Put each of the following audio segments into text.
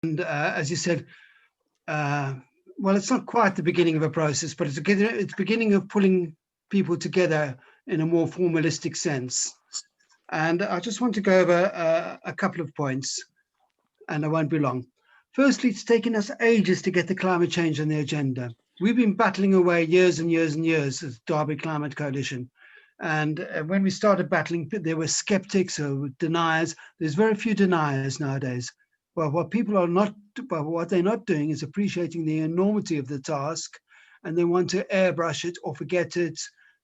And as you said, uh, well, it's not quite the beginning of a process, but it's beginning of pulling people together in a more formalistic sense. And I just want to go over a couple of points, and I won't be long. Firstly, it's taken us ages to get the climate change on the agenda. We've been battling away years and years and years as Derby Climate Coalition. And when we started battling, there were skeptics or deniers. There's very few deniers nowadays. Well, what they're not doing is appreciating the enormity of the task, and they want to airbrush it or forget it,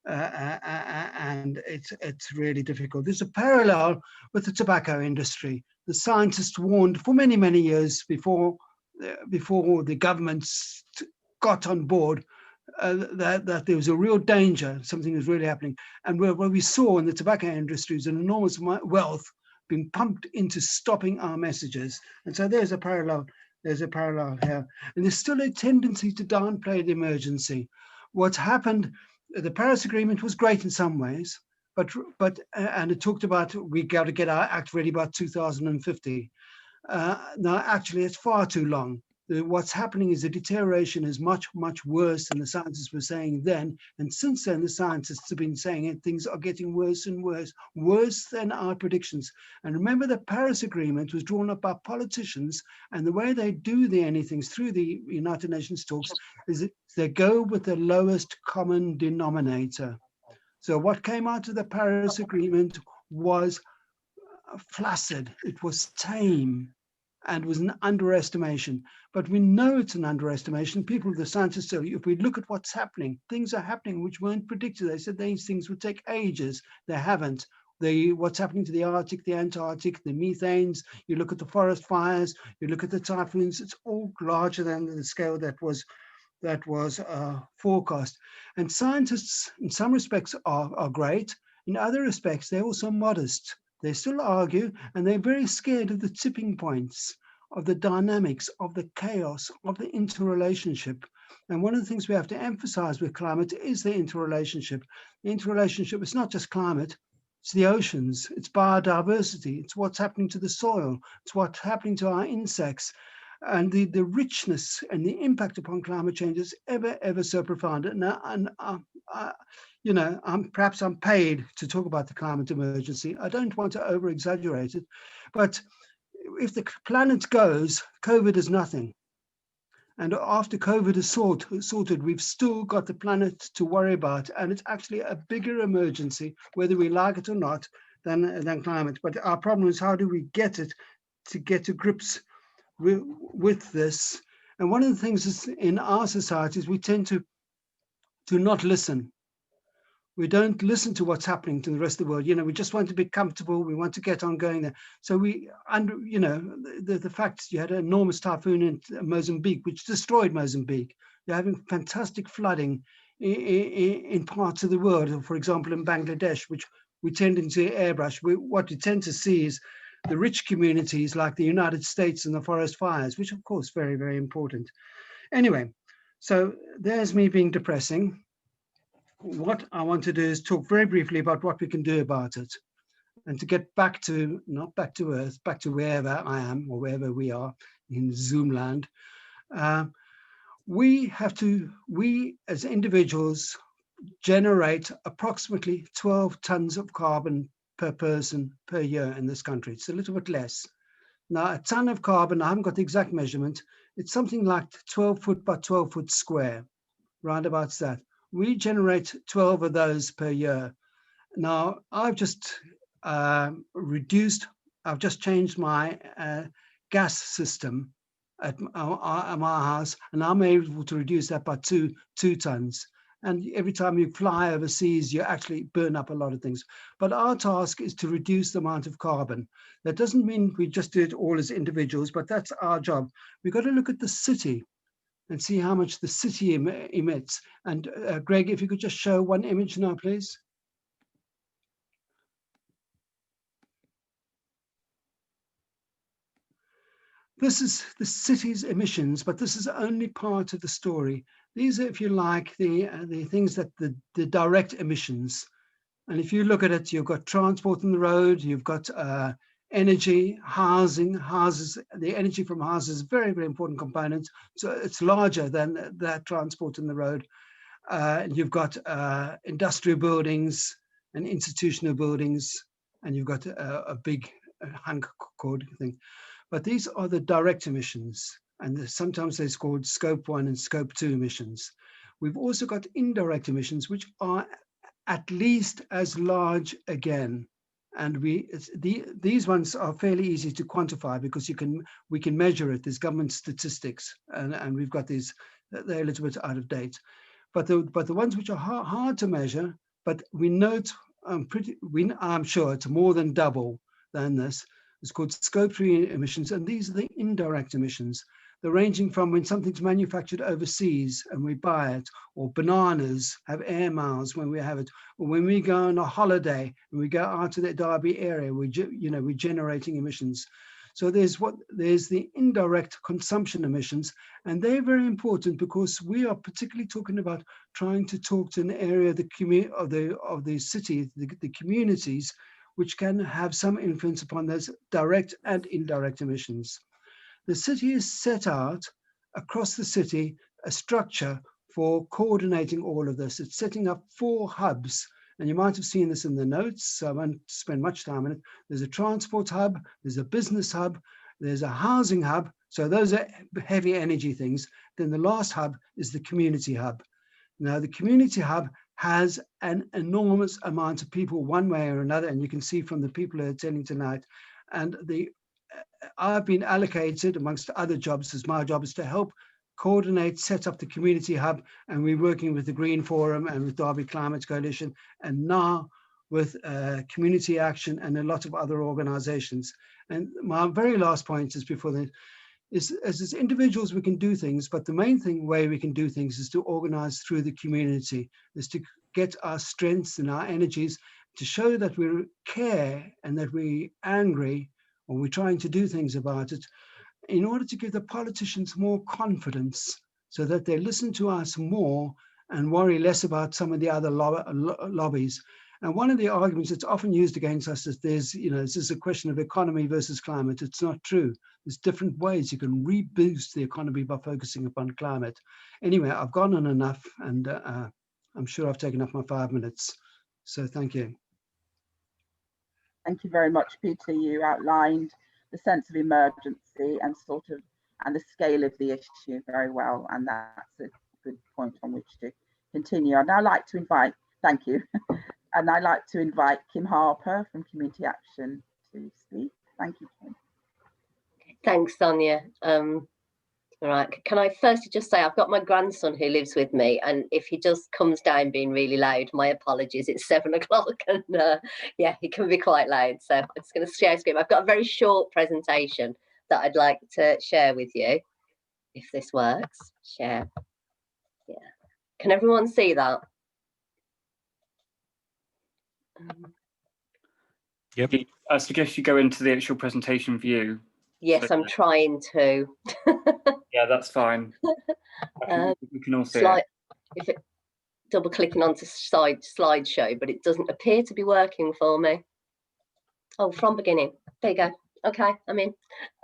and it's really difficult. There's a parallel with the tobacco industry. The scientists warned for many, many years before the governments got on board that there was a real danger, something was really happening. And what we saw in the tobacco industry is an enormous wealth being pumped into stopping our messages. And so there's a parallel. There's a parallel here. And there's still a tendency to downplay the emergency. What's happened, the Paris Agreement was great in some ways, but and it talked about we got to get our act ready by 2050. Now, actually, it's far too long. What's happening is the deterioration is much, much worse than the scientists were saying then. And since then, the scientists have been saying it, things are getting worse and worse, worse than our predictions. And remember, the Paris Agreement was drawn up by politicians, and the way they do the anythings through the United Nations talks is that they go with the lowest common denominator. So what came out of the Paris Agreement was flaccid, it was tame, and was an underestimation. But we know it's an underestimation. People, the scientists say, if we look at what's happening, things are happening which weren't predicted. They said these things would take ages. They haven't. What's happening to the Arctic, the Antarctic, the methanes, you look at the forest fires, you look at the typhoons, it's all larger than the scale that was forecast. And scientists, in some respects, are great. In other respects, they're also modest. They still argue, and they're very scared of the tipping points, of the dynamics, of the chaos, of the interrelationship. And one of the things we have to emphasize with climate is the interrelationship. The interrelationship is not just climate, it's the oceans, it's biodiversity, it's what's happening to the soil, it's what's happening to our insects. And the richness and the impact upon climate change is ever so profound. And perhaps I'm paid to talk about the climate emergency. I don't want to over exaggerate it, but if the planet goes, COVID is nothing. And after COVID is sorted, we've still got the planet to worry about. And it's actually a bigger emergency, whether we like it or not, than climate. But our problem is, how do we get to grips with this? And one of the things is, in our societies, we tend to not listen. We don't listen to what's happening to the rest of the world. We just want to be comfortable. We want to get on going there. So the fact you had an enormous typhoon in Mozambique, which destroyed Mozambique. You're having fantastic flooding in parts of the world, for example, in Bangladesh, which we tend to airbrush. What we tend to see is the rich communities like the United States and the forest fires, which of course, very, very important. Anyway, so there's me being depressing. What I want to do is talk very briefly about what we can do about it, and to get not back to Earth, back to wherever I am or wherever we are in Zoom land. We as individuals generate approximately 12 tons of carbon per person per year in this country. It's a little bit less. Now, a ton of carbon, I haven't got the exact measurement, it's something like 12 foot by 12 foot square, roundabouts that. We generate 12 of those per year. Now, I've just changed my gas system at my house, and I'm able to reduce that by two tons. And every time you fly overseas, you actually burn up a lot of things. But our task is to reduce the amount of carbon. That doesn't mean we just do it all as individuals, but that's our job. We've got to look at the city and see how much the city emits. And Greg, if you could just show one image now, please. This is the city's emissions, but this is only part of the story. These are, if you like, the things that the direct emissions. And if you look at it, you've got transport on the road, you've got energy, houses, the energy from houses is a very, very important component. So it's larger than that transport in the road. You've got industrial buildings and institutional buildings, and you've got a big hunk cord thing. But these are the direct emissions, and sometimes they're called scope 1 and scope 2 emissions. We've also got indirect emissions, which are at least as large again. And these ones are fairly easy to quantify because we can measure it. There's government statistics, and we've got these. They're a little bit out of date, but the ones which are hard to measure, but we know I'm sure it's more than double than this. It's called scope 3 emissions, and these are the indirect emissions. They're ranging from when something's manufactured overseas and we buy it, or bananas have air miles when we have it, or when we go on a holiday and we go out to the Derby area, we're generating emissions. So there's the indirect consumption emissions, and they're very important because we are particularly talking about trying to talk to an area of the city, the communities, which can have some influence upon those direct and indirect emissions. The city has set out across the city a structure for coordinating all of this. It's setting up 4 hubs, and you might have seen this in the notes, so I won't spend much time on it. There's a transport hub, there's a business hub, there's a housing hub, so those are heavy energy things. Then the last hub is the community hub. Now, the community hub has an enormous amount of people one way or another, and you can see from the people who are attending tonight. And I've been allocated, amongst other jobs, as my job is to help coordinate, set up the community hub, and we're working with the Green Forum and with Derby Climate Coalition, and now with Community Action and a lot of other organizations. And my very last point is before that, is as individuals we can do things, but the main way we can do things is to organize through the community, is to get our strengths and our energies to show that we care and that we're angry, or we're trying to do things about it, in order to give the politicians more confidence so that they listen to us more and worry less about some of the other lobbies. And one of the arguments that's often used against us is this is a question of economy versus climate. It's not true. There's different ways you can reboost the economy by focusing upon climate. Anyway, I've gone on enough, and I'm sure I've taken up my 5 minutes. So thank you. Thank you very much, Peter. You outlined the sense of emergency and the scale of the issue very well, and that's a good point on which to continue. I'd now like to invite, thank you, and I'd like to invite Kim Harper from Community Action to speak. Thank you, Kim. Thanks, Sonia. All right, can I firstly just say I've got my grandson who lives with me, and if he just comes down being really loud, my apologies. It's 7 o'clock, and yeah, he can be quite loud. So I'm just going to share screen. I've got a very short presentation that I'd like to share with you, if this works. Share. Yeah. Can everyone see that? Yep. I suggest you go into the actual presentation view. Yes, I'm trying to. Yeah, that's fine. We can all see it. If it double clicking onto slideshow, but it doesn't appear to be working for me. Oh, from beginning. There you go. Okay, I'm in.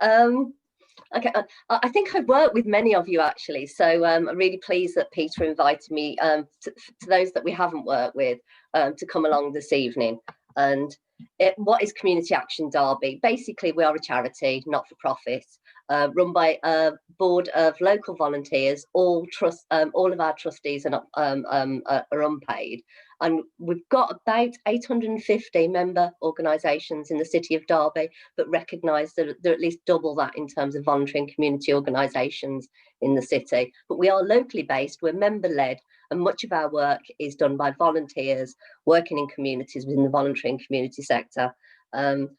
Okay, I think I've worked with many of you actually, so I'm really pleased that Peter invited me to those that we haven't worked with to come along this evening. And what is Community Action Derby? Basically, we are a charity, not for profit, run by a board of local volunteers. All of our trustees are unpaid, and we've got about 850 member organisations in the city of Derby, but recognise that there are at least double that in terms of voluntary and community organisations in the city. But we are locally based, we're member led, and much of our work is done by volunteers working in communities within the voluntary and community sector.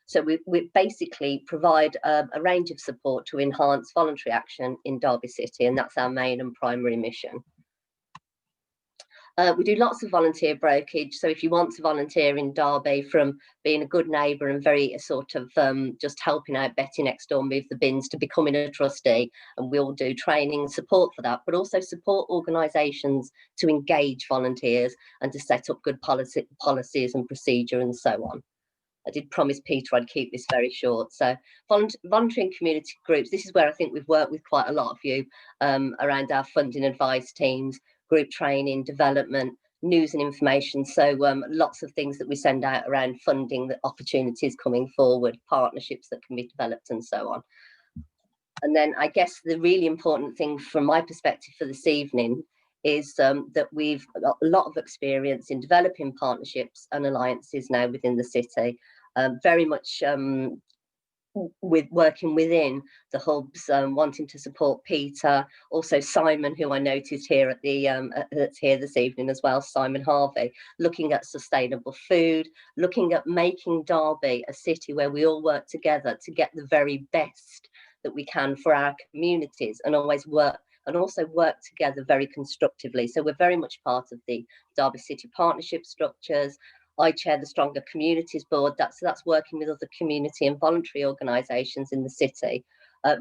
So we basically provide a range of support to enhance voluntary action in Derby City, and that's our main and primary mission. We do lots of volunteer brokerage, so if you want to volunteer in Derby, from being a good neighbour and very just helping out Betty next door move the bins, to becoming a trustee, and we'll do training and support for that, but also support organisations to engage volunteers and to set up good policies and procedure and so on. I did promise Peter I'd keep this very short. So volunteering community groups, this is where I think we've worked with quite a lot of you around our funding advice teams, group training, development, news and information. So lots of things that we send out around funding, the opportunities coming forward, partnerships that can be developed and so on. And then I guess the really important thing from my perspective for this evening is that we've got a lot of experience in developing partnerships and alliances now within the city, very much with working within the hubs, wanting to support Peter, also Simon, who I noticed here at the that's here this evening as well, Simon Harvey, looking at sustainable food, looking at making Derby a city where we all work together to get the very best that we can for our communities, and always work and also work together very constructively. So we're very much part of the Derby City partnership structures. I chair the Stronger Communities Board. That's working with other community and voluntary organisations in the city,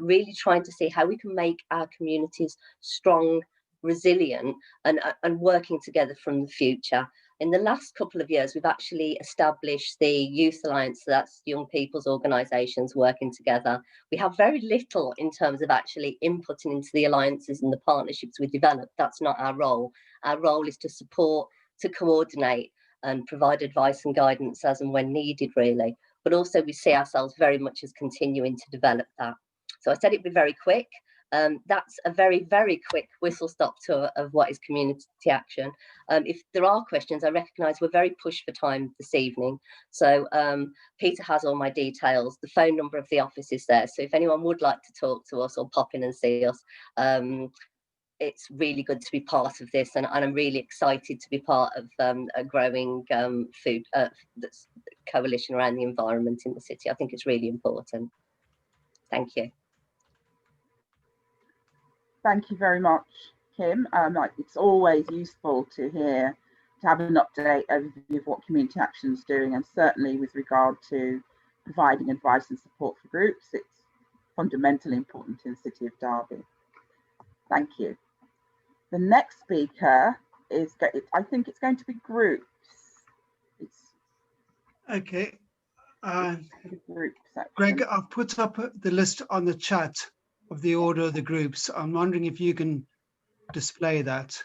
really trying to see how we can make our communities strong, resilient, and working together from the future. In the last couple of years, we've actually established the Youth Alliance, so that's young people's organisations working together. We have very little in terms of actually inputting into the alliances and the partnerships we develop. That's not our role. Our role is to support, to coordinate, and provide advice and guidance as and when needed, really. But also we see ourselves very much as continuing to develop that. So I said it'd be very quick. That's a very, very quick whistle-stop tour of what is community action. If there are questions, I recognise we're very pushed for time this evening. So Peter has all my details. The phone number of the office is there. So if anyone would like to talk to us or pop in and see us, it's really good to be part of this, and I'm really excited to be part of a growing food coalition around the environment in the city. I think it's really important. Thank you. Thank you very much, Kim. It's always useful to have an update overview of what community action is doing, and certainly with regard to providing advice and support for groups, it's fundamentally important in the city of Derby. Thank you. The next speaker is, I think it's going to be groups. Okay. Group section. Greg, I've put up the list on the chat of the order of the groups. I'm wondering if you can display that.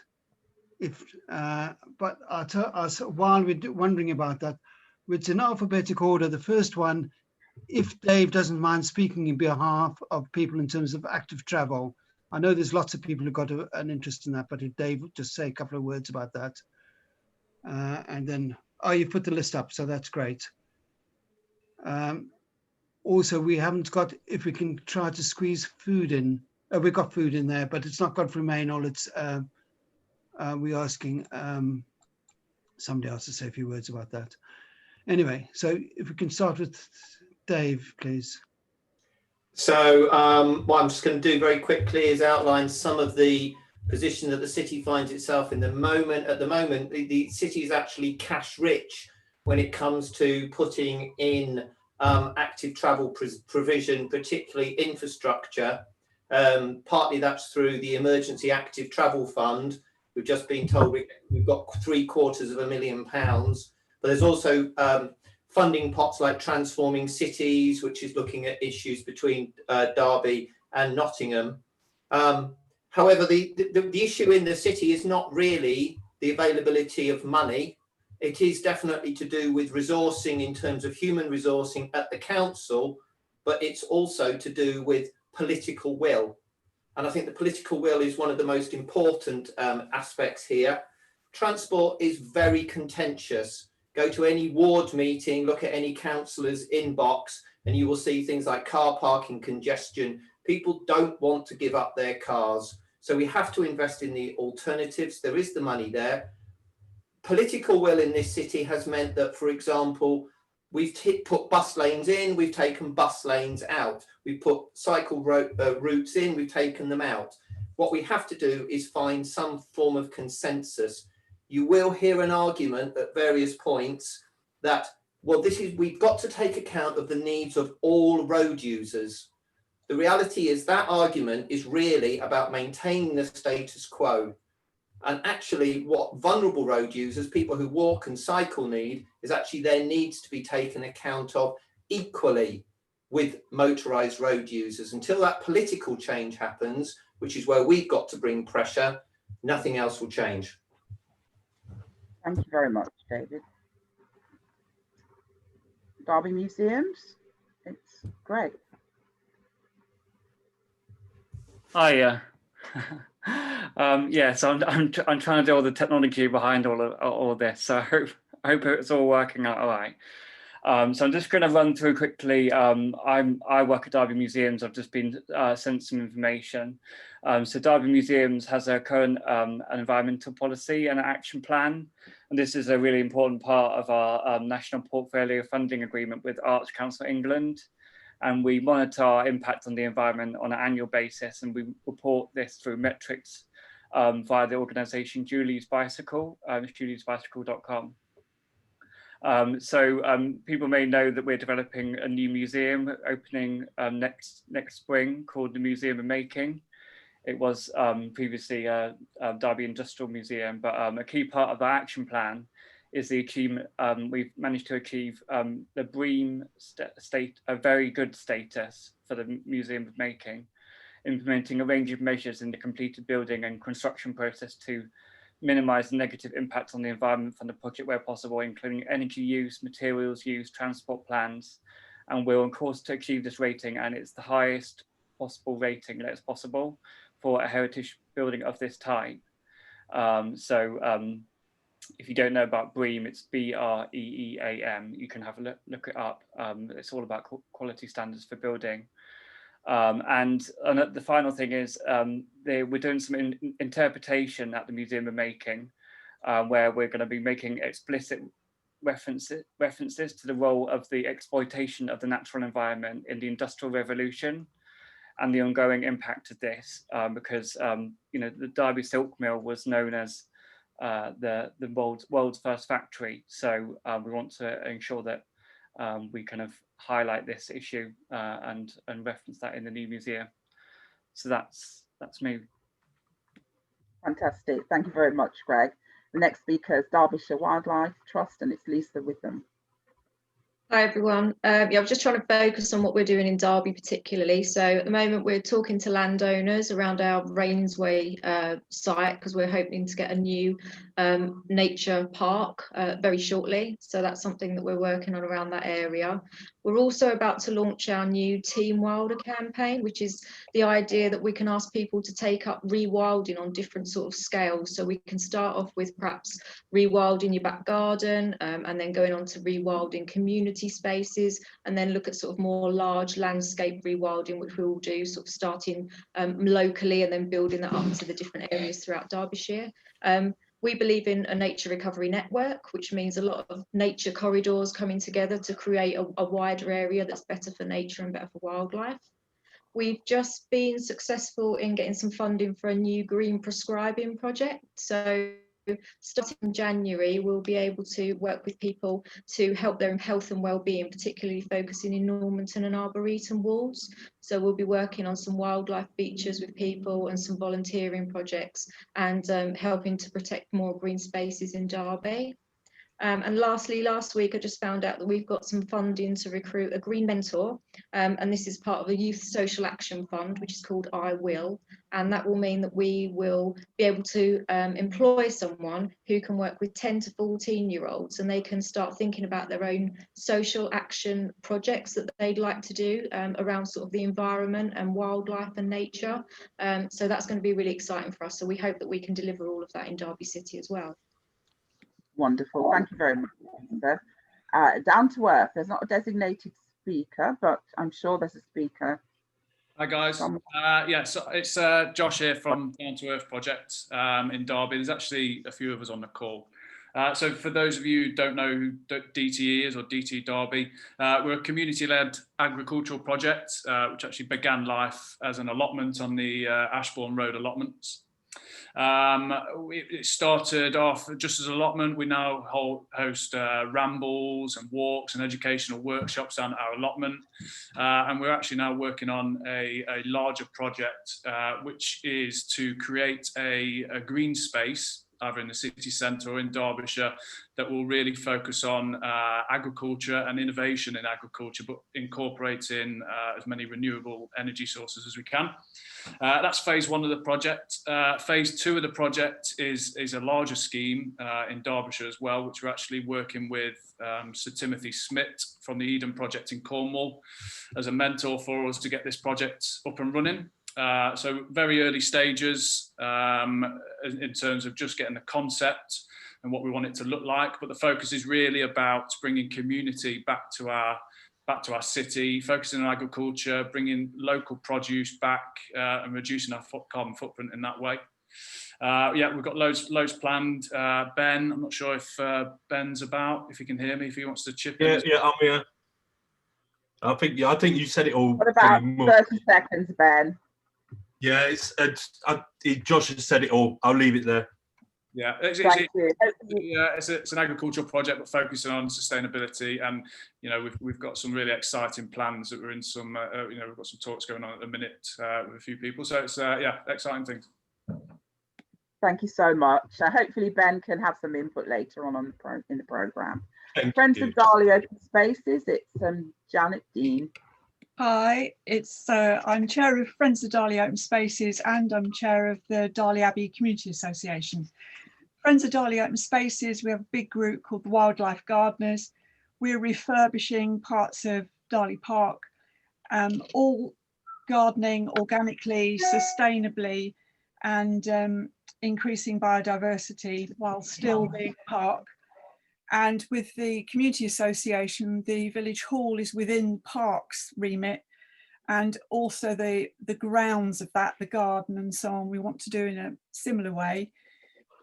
But while we're wondering about that, it's in alphabetic order. The first one, if Dave doesn't mind speaking in behalf of people in terms of active travel. I know there's lots of people who've got an interest in that, but if Dave would just say a couple of words about that. And then, you put the list up, so that's great. Also, we haven't got, if we can try to squeeze food in, we've got food in there, but it's not got to remain all. It's, we're asking somebody else to say a few words about that. Anyway, so if we can start with Dave, please. So what I'm just going to do very quickly is outline some of the position that the city finds itself in the moment. At the moment, the city is actually cash rich when it comes to putting in active travel provision, particularly infrastructure. Partly that's through the Emergency Active Travel Fund. We've just been told we've got £750,000, but there's also funding pots like Transforming Cities, which is looking at issues between Derby and Nottingham. However, the issue in the city is not really the availability of money. It is definitely to do with resourcing in terms of human resourcing at the council, but it's also to do with political will. And I think the political will is one of the most important aspects here. Transport is very contentious. Go to any ward meeting, look at any councillor's inbox, and you will see things like car parking congestion. People don't want to give up their cars. So we have to invest in the alternatives. There is the money there. Political will in this city has meant that, for example, we've put bus lanes in, we've taken bus lanes out. We've put cycle routes in, we've taken them out. What we have to do is find some form of consensus. You will hear an argument at various points that, well, we've got to take account of the needs of all road users. The reality is that argument is really about maintaining the status quo. And actually what vulnerable road users, people who walk and cycle need, is actually their needs to be taken account of equally with motorised road users. Until that political change happens, which is where we've got to bring pressure, nothing else will change. Thank you very much, David. Derby Museums, it's great. Hi, yeah, so I'm trying to do all the technology behind all of this, so I hope it's all working out all right. So I'm just going to run through quickly. I work at Derby Museums. I've just been sent some information. So Derby Museums has a current an environmental policy and action plan, and this is a really important part of our national portfolio funding agreement with Arts Council England. And we monitor our impact on the environment on an annual basis, and we report this through metrics via the organisation Julie's Bicycle, juliesbicycle.com. People may know that we're developing a new museum opening next spring called the Museum of Making. It was previously a Derby Industrial Museum, but a key part of our action plan is the achievement. We've managed to achieve the BREEAM a very good status for the Museum of Making, implementing a range of measures in the completed building and construction process to minimise the negative impact on the environment from the project where possible, including energy use, materials use, transport plans, and we're on course to achieve this rating, and it's the highest possible rating that is possible for a heritage building of this type. If you don't know about BREEAM, it's BREEAM. You can have a look it up. It's all about quality standards for building. And the final thing is we're doing some interpretation at the Museum of Making, where we're going to be making explicit references to the role of the exploitation of the natural environment in the Industrial Revolution and the ongoing impact of this, because the Derby Silk Mill was known as the world's first factory. So we want to ensure that we kind of highlight this issue and reference that in the new museum. So that's me. Fantastic. Thank you very much, Greg. The next speaker is Derbyshire Wildlife Trust, and it's Lisa Witham. Hi everyone. I was just trying to focus on what we're doing in Derby particularly. So at the moment we're talking to landowners around our Rainsway site, because we're hoping to get a new nature park very shortly. So that's something that we're working on around that area. We're also about to launch our new Team Wilder campaign, which is the idea that we can ask people to take up rewilding on different sort of scales. So we can start off with perhaps rewilding your back garden, and then going on to rewilding community spaces, and then look at sort of more large landscape rewilding, which we will do sort of starting locally and then building that up to the different areas throughout Derbyshire. We believe in a nature recovery network, which means a lot of nature corridors coming together to create a wider area that's better for nature and better for wildlife. We've just been successful in getting some funding for a new green prescribing project. So starting in January, we'll be able to work with people to help their health and well-being, particularly focusing in Normanton and Arboretum wards. So we'll be working on some wildlife features with people and some volunteering projects, and helping to protect more green spaces in Derby. And lastly, last week I just found out that we've got some funding to recruit a green mentor, and this is part of a youth social action fund, which is called I Will, and that will mean that we will be able to employ someone who can work with 10 to 14-year-olds, and they can start thinking about their own social action projects that they'd like to do around sort of the environment and wildlife and nature. So that's going to be really exciting for us. So we hope that we can deliver all of that in Derby City as well. Wonderful. Thank you very much, Lisa. Down to Earth, there's not a designated speaker, but I'm sure there's a speaker. Hi guys. Yeah, so it's Josh here from Down to Earth Project in Derby. There's actually a few of us on the call. So for those of you who don't know who DTE is, or DT Derby, we're a community-led agricultural project which actually began life as an allotment on the Ashbourne Road allotments. It started off just as allotment. We now host rambles and walks and educational workshops down at our allotment. And we're actually now working on a larger project, which is to create a green space, either in the city centre or in Derbyshire, that will really focus on agriculture and innovation in agriculture, but incorporating as many renewable energy sources as we can. That's phase one of the project. Phase two of the project is a larger scheme in Derbyshire as well, which we're actually working with Sir Timothy Smith from the Eden Project in Cornwall as a mentor for us to get this project up and running. So very early stages in terms of just getting the concept and what we want it to look like, but the focus is really about bringing community back to our city, focusing on agriculture, bringing local produce back and reducing our carbon footprint in that way. Yeah, we've got loads planned. Ben, I'm not sure if Ben's about, if he can hear me, if he wants to chip in. Yeah, I'm here. I think you said it all. What about 30 seconds, Ben? Yeah, Josh has said it all. I'll leave it there. Yeah, it's an agricultural project, but focusing on sustainability, and we've got some really exciting plans that we're in some. We've got some talks going on at the minute with a few people. So it's exciting things. Thank you so much. Hopefully Ben can have some input later on in the programme. Friends of Darley Open Spaces, it's Janet Dean. Hi, I'm chair of Friends of Darley Open Spaces, and I'm chair of the Darley Abbey Community Association. Friends of Darley Open Spaces, we have a big group called the Wildlife Gardeners. We're refurbishing parts of Darley Park, all gardening organically, sustainably, and increasing biodiversity while still being a park. And with the community association, the village hall is within parks remit, and also the grounds of that, the garden and so on, we want to do in a similar way.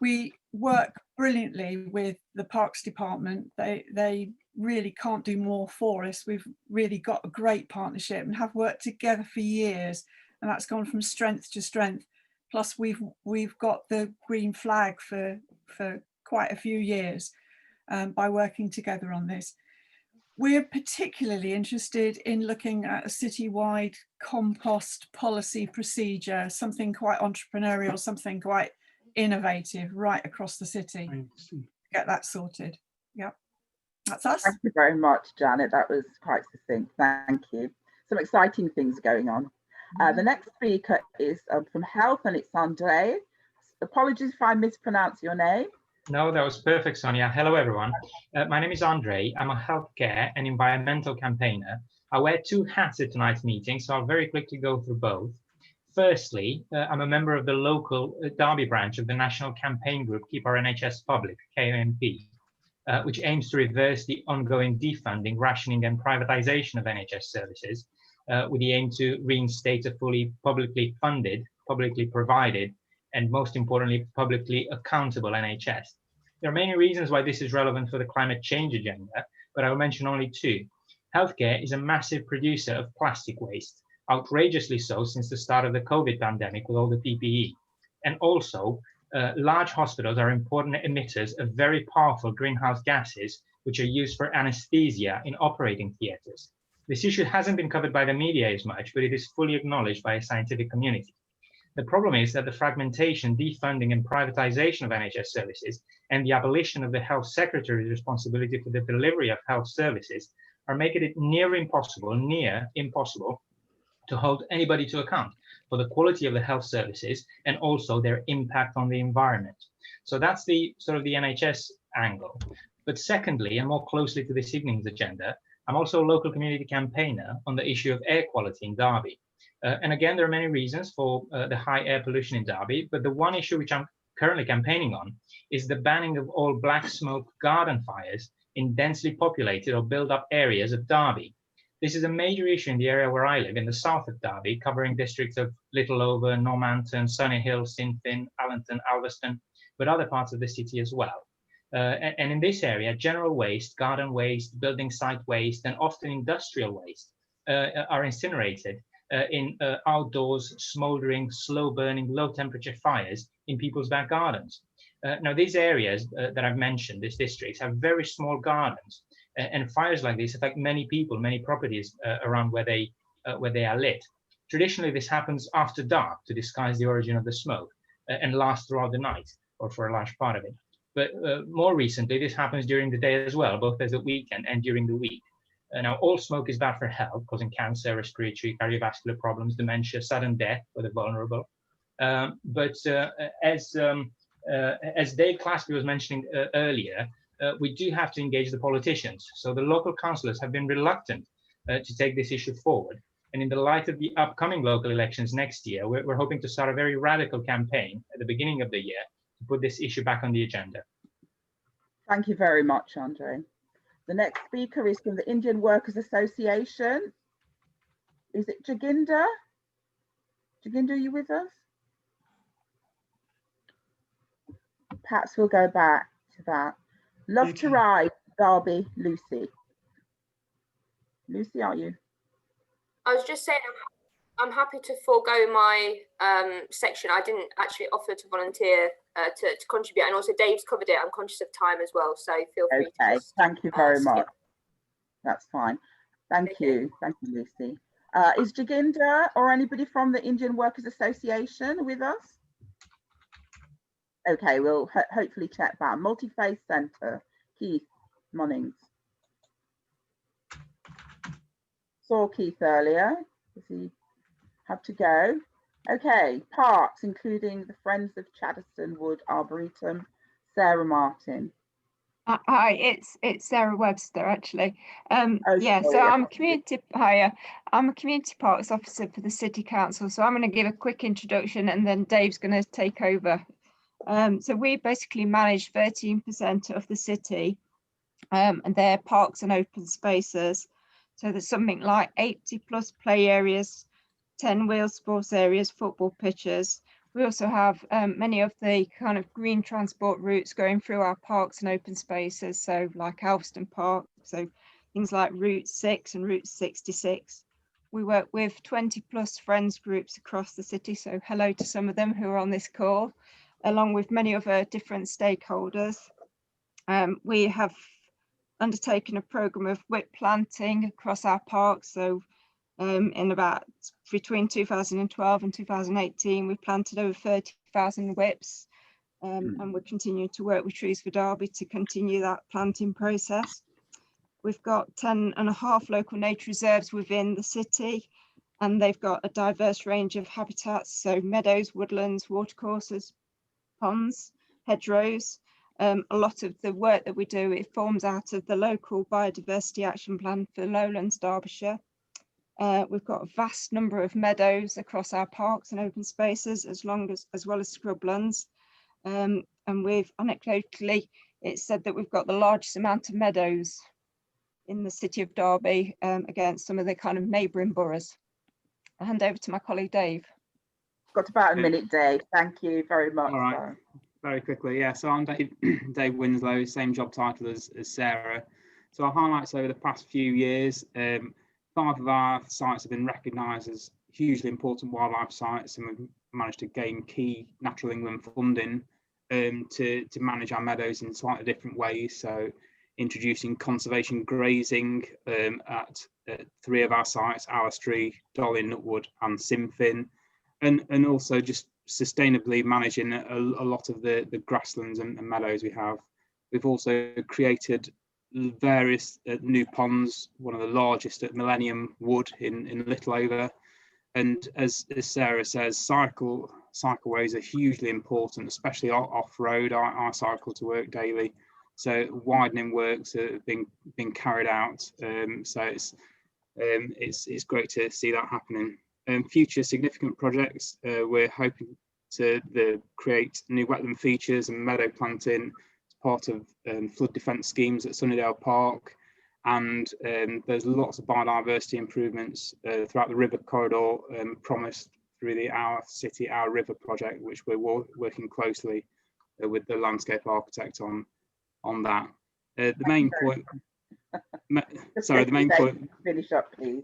We work brilliantly with the parks department. They really can't do more for us. We've really got a great partnership and have worked together for years, and that's gone from strength to strength. Plus we've got the green flag for quite a few years. By working together on this. We're particularly interested in looking at a citywide compost policy procedure, something quite entrepreneurial, something quite innovative right across the city. Get that sorted. Yeah, that's us. Thank you very much, Janet. That was quite succinct. Thank you. Some exciting things going on. The next speaker is from Health, and it's Andre. Apologies if I mispronounce your name. No, that was perfect, Sonia. Hello, everyone. My name is Andre. I'm a healthcare and environmental campaigner. I wear two hats at tonight's meeting, so I'll very quickly go through both. Firstly, I'm a member of the local Derby branch of the national campaign group Keep Our NHS Public, KOMP, which aims to reverse the ongoing defunding, rationing and privatisation of NHS services with the aim to reinstate a fully publicly funded, publicly provided, and most importantly, publicly accountable NHS. There are many reasons why this is relevant for the climate change agenda, but I will mention only two. Healthcare is a massive producer of plastic waste, outrageously so since the start of the COVID pandemic with all the PPE. And also, large hospitals are important emitters of very powerful greenhouse gases, which are used for anesthesia in operating theatres. This issue hasn't been covered by the media as much, but it is fully acknowledged by a scientific community. The problem is that the fragmentation, defunding and privatization of NHS services and the abolition of the health secretary's responsibility for the delivery of health services are making it near impossible to hold anybody to account for the quality of the health services and also their impact on the environment. So that's the sort of the NHS angle. But secondly, and more closely to this evening's agenda, I'm also a local community campaigner on the issue of air quality in Derby. And again, there are many reasons for the high air pollution in Derby, but the one issue which I'm currently campaigning on is the banning of all black smoke garden fires in densely populated or built-up areas of Derby. This is a major issue in the area where I live, in the south of Derby, covering districts of Littleover, Normanton, Sunny Hill, Sinfin, Allenton, Alveston, but other parts of the city as well. And in this area, general waste, garden waste, building site waste, and often industrial waste are incinerated in outdoors, smouldering, slow-burning, low-temperature fires in people's back gardens. Now, these areas that I've mentioned, these districts, have very small gardens, and fires like this affect many people, many properties around where they are lit. Traditionally, this happens after dark to disguise the origin of the smoke and lasts throughout the night, or for a large part of it. But more recently, this happens during the day as well, both as a weekend and during the week. Now, all smoke is bad for health, causing cancer, respiratory, cardiovascular problems, dementia, sudden death for the vulnerable. But as Dave Claspy was mentioning earlier, we do have to engage the politicians. So the local councillors have been reluctant to take this issue forward. And in the light of the upcoming local elections next year, we're hoping to start a very radical campaign at the beginning of the year to put this issue back on the agenda. Thank you very much, Andre. The next speaker is from the Indian Workers Association. Is it Jaginder? Jaginder, are you with us? Perhaps we'll go back to that. Love to ride, Derby, Lucy. Lucy, are you? I was just saying I'm happy to forego my section. I didn't actually offer to volunteer to contribute, and also Dave's covered it. I'm conscious of time as well, so feel free to just, thank you very much. That's fine. Thank you, Lucy. Is Jaginder or anybody from the Indian Workers Association with us? Okay, we'll hopefully check that. Multi-Faith Centre, Keith Munnings. Saw Keith earlier. Does he have to go? Okay, parks, including the Friends of Chaddeston Wood Arboretum, Sarah Martin. Hi, it's Sarah Webster actually. Yeah, so I'm a community parks officer for the City Council. So I'm going to give a quick introduction and then Dave's going to take over. So we basically manage 13% of the city, and they're parks and open spaces. So there's something like 80 plus play areas, 10 wheel sports areas, football pitches. We also have many of the kind of green transport routes going through our parks and open spaces. So like Alveston Park, so things like Route 6 and Route 66. We work with 20 plus friends groups across the city. So hello to some of them who are on this call, along with many other different stakeholders. We have undertaken a programme of whip planting across our parks. So in about between 2012 and 2018, we planted over 30,000 whips, and we're continuing to work with Trees for Derby to continue that planting process. We've got 10.5 local nature reserves within the city, and they've got a diverse range of habitats, so meadows, woodlands, watercourses, ponds, hedgerows. A lot of the work that we do, it forms out of the local biodiversity action plan for Lowlands, Derbyshire. We've got a vast number of meadows across our parks and open spaces, as well as scrublands. And we've anecdotally, it's said that we've got the largest amount of meadows in the city of Derby against some of the kind of neighbouring boroughs. I'll hand over to my colleague Dave. Got about a minute, Dave. Thank you very much. All right. Very quickly, yeah. So I'm Dave Winslow, same job title as Sarah. So our highlights over the past few years, 5 of our sites have been recognised as hugely important wildlife sites, and we've managed to gain key Natural England funding to manage our meadows in slightly different ways. So introducing conservation grazing at 3 of our sites, Alistree, Dolly, Nutwood and Simfin, and also just sustainably managing a lot of the grasslands and meadows we have. We've also created various new ponds, one of the largest at Millennium Wood in Littleover. And as Sarah says, cycleways are hugely important, especially off-road. I cycle to work daily, so widening works have been carried out. So it's great to see that happening. Future significant projects, we're hoping to create new wetland features and meadow planting as part of flood defence schemes at Sunnydale Park, and there's lots of biodiversity improvements throughout the river corridor promised through the Our City, Our River project, which we're working closely with the landscape architect on that. The main point. Sorry, the main point. Finish up, please.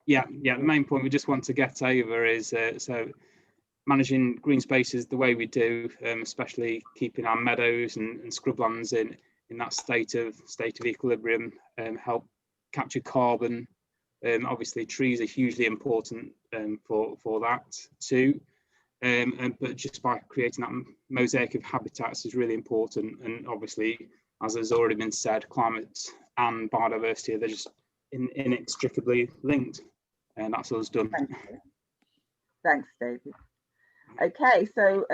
Yeah, the main point we just want to get over is so managing green spaces the way we do, especially keeping our meadows and scrublands in that state of equilibrium, help capture carbon. Obviously, trees are hugely important for that too. But just by creating that mosaic of habitats is really important. And obviously, as has already been said, climate and biodiversity, they're just inextricably linked. And that's us done. Thank you. Thanks, David. Okay, so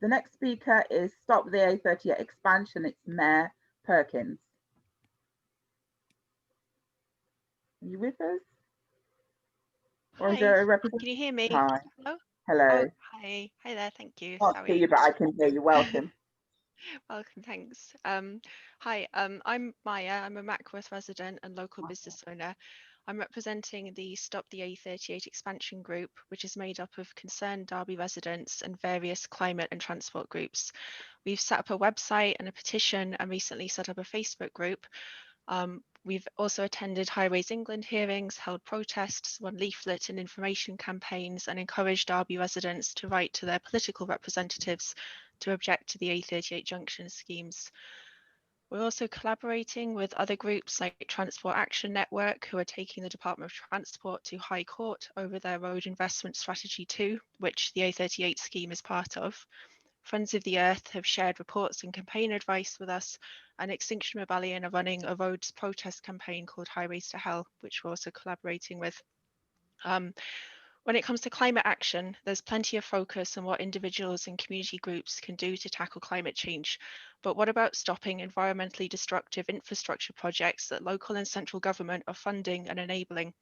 the next speaker is Stop the A38 Expansion. It's Mayor Perkins. Are you with us? Or is there a representative? Can you hear me? Hi. Hello? Hello. Oh, hi there, thank you. Can't Sorry. hear you, but I can hear you. Welcome. Welcome, thanks. Hi, I'm Maya. I'm a Mackworth resident and local business owner. I'm representing the Stop the A38 Expansion group, which is made up of concerned Derby residents and various climate and transport groups. We've set up a website and a petition and recently set up a Facebook group. We've also attended Highways England hearings, held protests, run leaflet and information campaigns, and encouraged Derby residents to write to their political representatives to object to the A38 junction schemes. We're also collaborating with other groups like Transport Action Network, who are taking the Department of Transport to High Court over their Road Investment Strategy 2, which the A38 scheme is part of. Friends of the Earth have shared reports and campaign advice with us, and Extinction Rebellion are running a roads protest campaign called Highways to Hell, which we're also collaborating with. When it comes to climate action, there's plenty of focus on what individuals and community groups can do to tackle climate change. But what about stopping environmentally destructive infrastructure projects that local and central government are funding and enabling?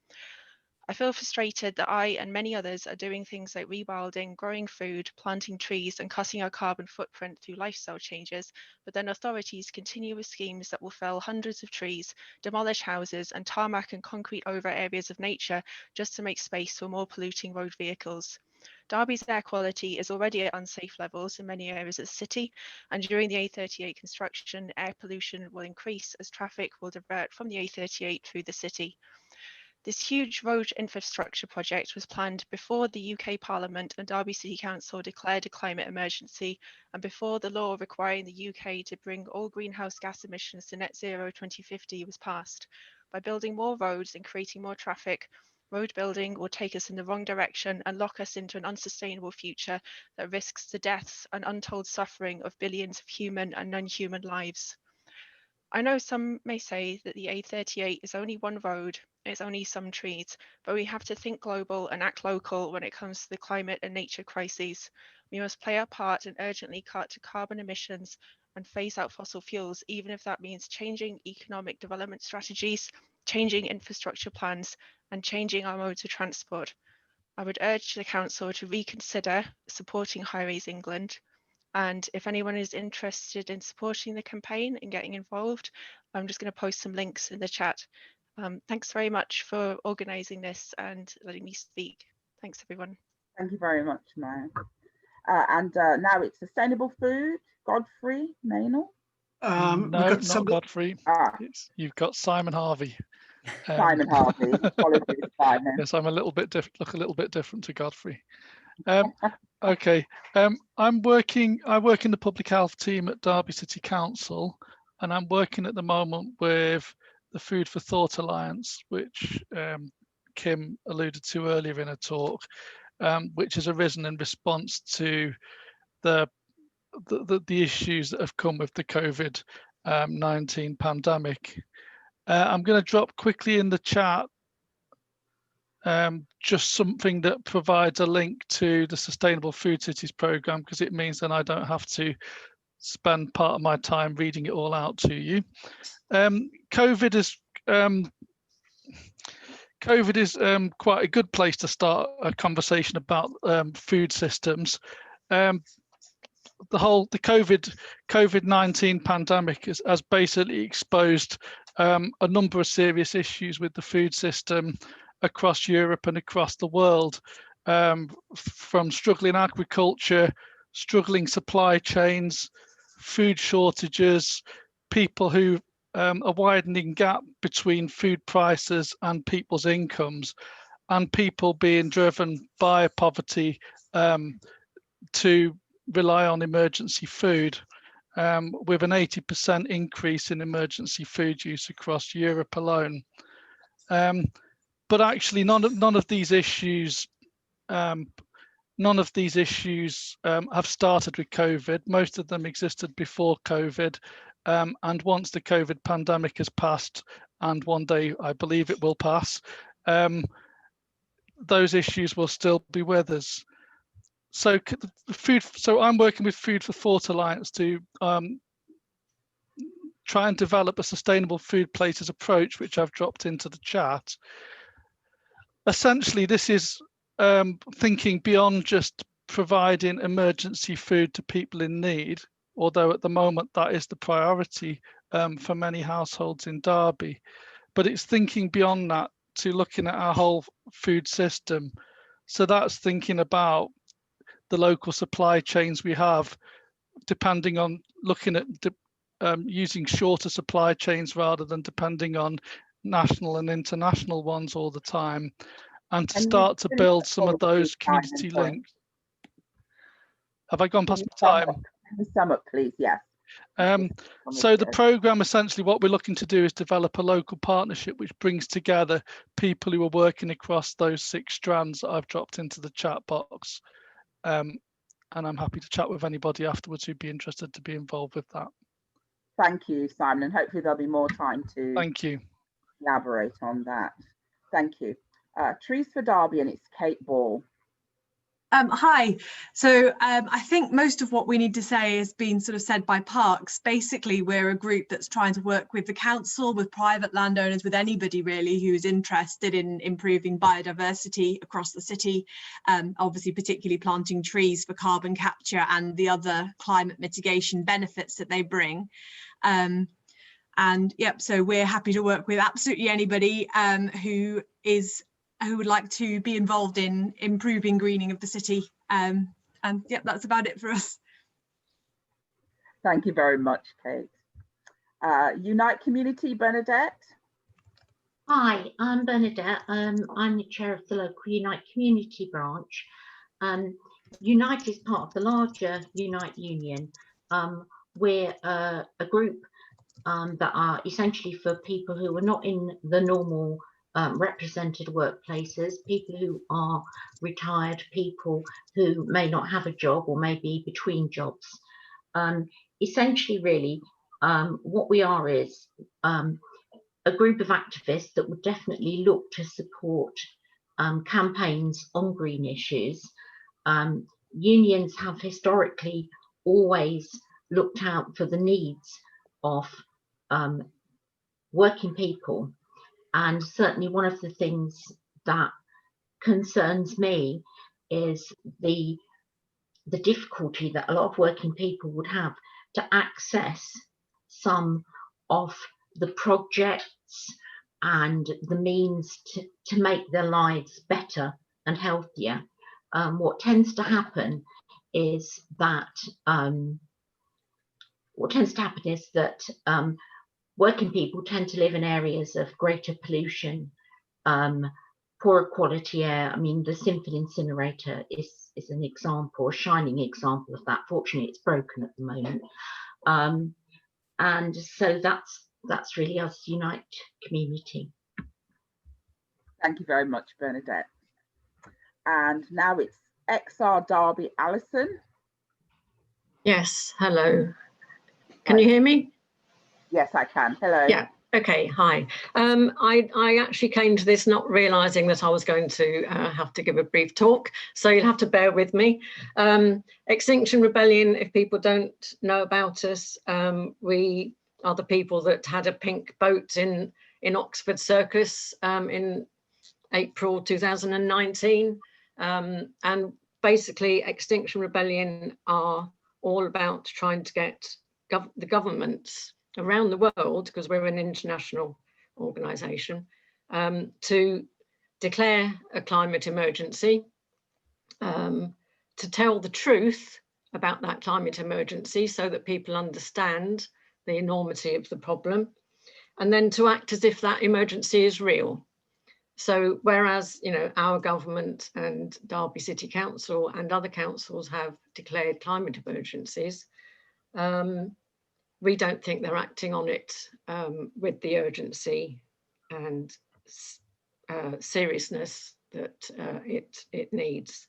I feel frustrated that I and many others are doing things like rewilding, growing food, planting trees, and cutting our carbon footprint through lifestyle changes, but then authorities continue with schemes that will fell hundreds of trees, demolish houses, and tarmac and concrete over areas of nature just to make space for more polluting road vehicles. Derby's air quality is already at unsafe levels in many areas of the city, and during the A38 construction, air pollution will increase as traffic will divert from the A38 through the city. This huge road infrastructure project was planned before the UK Parliament and Derby City Council declared a climate emergency, and before the law requiring the UK to bring all greenhouse gas emissions to net zero 2050 was passed. By building more roads and creating more traffic, road building will take us in the wrong direction and lock us into an unsustainable future that risks the deaths and untold suffering of billions of human and non-human lives. I know some may say that the A38 is only one road, it's only some trees, but we have to think global and act local when it comes to the climate and nature crises. We must play our part and urgently cut carbon emissions and phase out fossil fuels, even if that means changing economic development strategies, changing infrastructure plans, and changing our modes of transport. I would urge the Council to reconsider supporting Highways England. And if anyone is interested in supporting the campaign and getting involved, I'm just going to post some links in the chat. Thanks very much for organising this and letting me speak. Thanks, everyone. Thank you very much, Maya. Now it's Sustainable Food, Godfrey Maynell. No, not Godfrey. You've got Simon Harvey. Simon Harvey. Apologies, Simon. Yes, I'm a little bit look a little bit different to Godfrey. Okay, I work in the public health team at Derby City Council, and I'm working at the moment with the Food for Thought Alliance, which Kim alluded to earlier in her talk, which has arisen in response to the issues that have come with the COVID-19 pandemic. I'm going to drop quickly in the chat just something that provides a link to the Sustainable Food Cities programme, because it means then I don't have to spend part of my time reading it all out to you. COVID is quite a good place to start a conversation about food systems. The COVID-19 pandemic has basically exposed a number of serious issues with the food system across Europe and across the world, from struggling agriculture, struggling supply chains, food shortages, people who a widening gap between food prices and people's incomes. and people being driven by poverty to rely on emergency food, with an 80% increase in emergency food use across Europe alone. But actually, none of these issues have started with COVID. Most of them existed before COVID, and once the COVID pandemic has passed, and one day I believe it will pass, those issues will still be with us. So I'm working with Food for Thought Alliance to try and develop a sustainable food places approach, which I've dropped into the chat. Essentially, this is thinking beyond just providing emergency food to people in need, although at the moment that is the priority for many households in Derby. But it's thinking beyond that to looking at our whole food system. So that's thinking about the local supply chains we have, depending on looking at using shorter supply chains rather than depending on national and international ones all the time, and to start to build some of those community links. Have I gone past my time? Can you sum up, please? Yes. So the programme, essentially what we're looking to do is develop a local partnership which brings together people who are working across those 6 strands that I've dropped into the chat box. And I'm happy to chat with anybody afterwards who'd be interested to be involved with that. Thank you, Simon, and hopefully there'll be more time to elaborate on that. Thank you. Trees for Derby, and it's Kate Ball. Hi. So I think most of what we need to say has been sort of said by Parks. Basically, we're a group that's trying to work with the council, with private landowners, with anybody really who's interested in improving biodiversity across the city, obviously particularly planting trees for carbon capture and the other climate mitigation benefits that they bring. And yep, so we're happy to work with absolutely anybody who would like to be involved in improving greening of the city. And yeah, that's about it for us. Thank you very much, Kate. Unite Community, Bernadette. Hi, I'm Bernadette. I'm the chair of the local Unite Community branch. Unite is part of the larger Unite Union. We're a group that are essentially for people who are not in the normal represented workplaces, people who are retired, people who may not have a job or may be between jobs. Essentially, really, what we are is a group of activists that would definitely look to support campaigns on green issues. Unions have historically always looked out for the needs of working people. And certainly one of the things that concerns me is the difficulty that a lot of working people would have to access some of the projects and the means to make their lives better and healthier. What tends to happen is that working people tend to live in areas of greater pollution, poorer quality air. I mean, the Simford incinerator is an example, a shining example of that. Fortunately, it's broken at the moment. And so that's really us, Unite Community. Thank you very much, Bernadette. And now it's XR Derby, Alison. Yes, hello. Can you hear me? Yes, I can. Hello. Yeah. Okay. Hi. I actually came to this not realising that I was going to have to give a brief talk, so you'll have to bear with me. Extinction Rebellion, if people don't know about us, we are the people that had a pink boat in Oxford Circus in April 2019. And basically, Extinction Rebellion are all about trying to get the governments around the world, because we're an international organisation, to declare a climate emergency, to tell the truth about that climate emergency so that people understand the enormity of the problem, and then to act as if that emergency is real. So whereas, you know, our government and Derby City Council and other councils have declared climate emergencies, we don't think they're acting on it with the urgency and seriousness that it needs.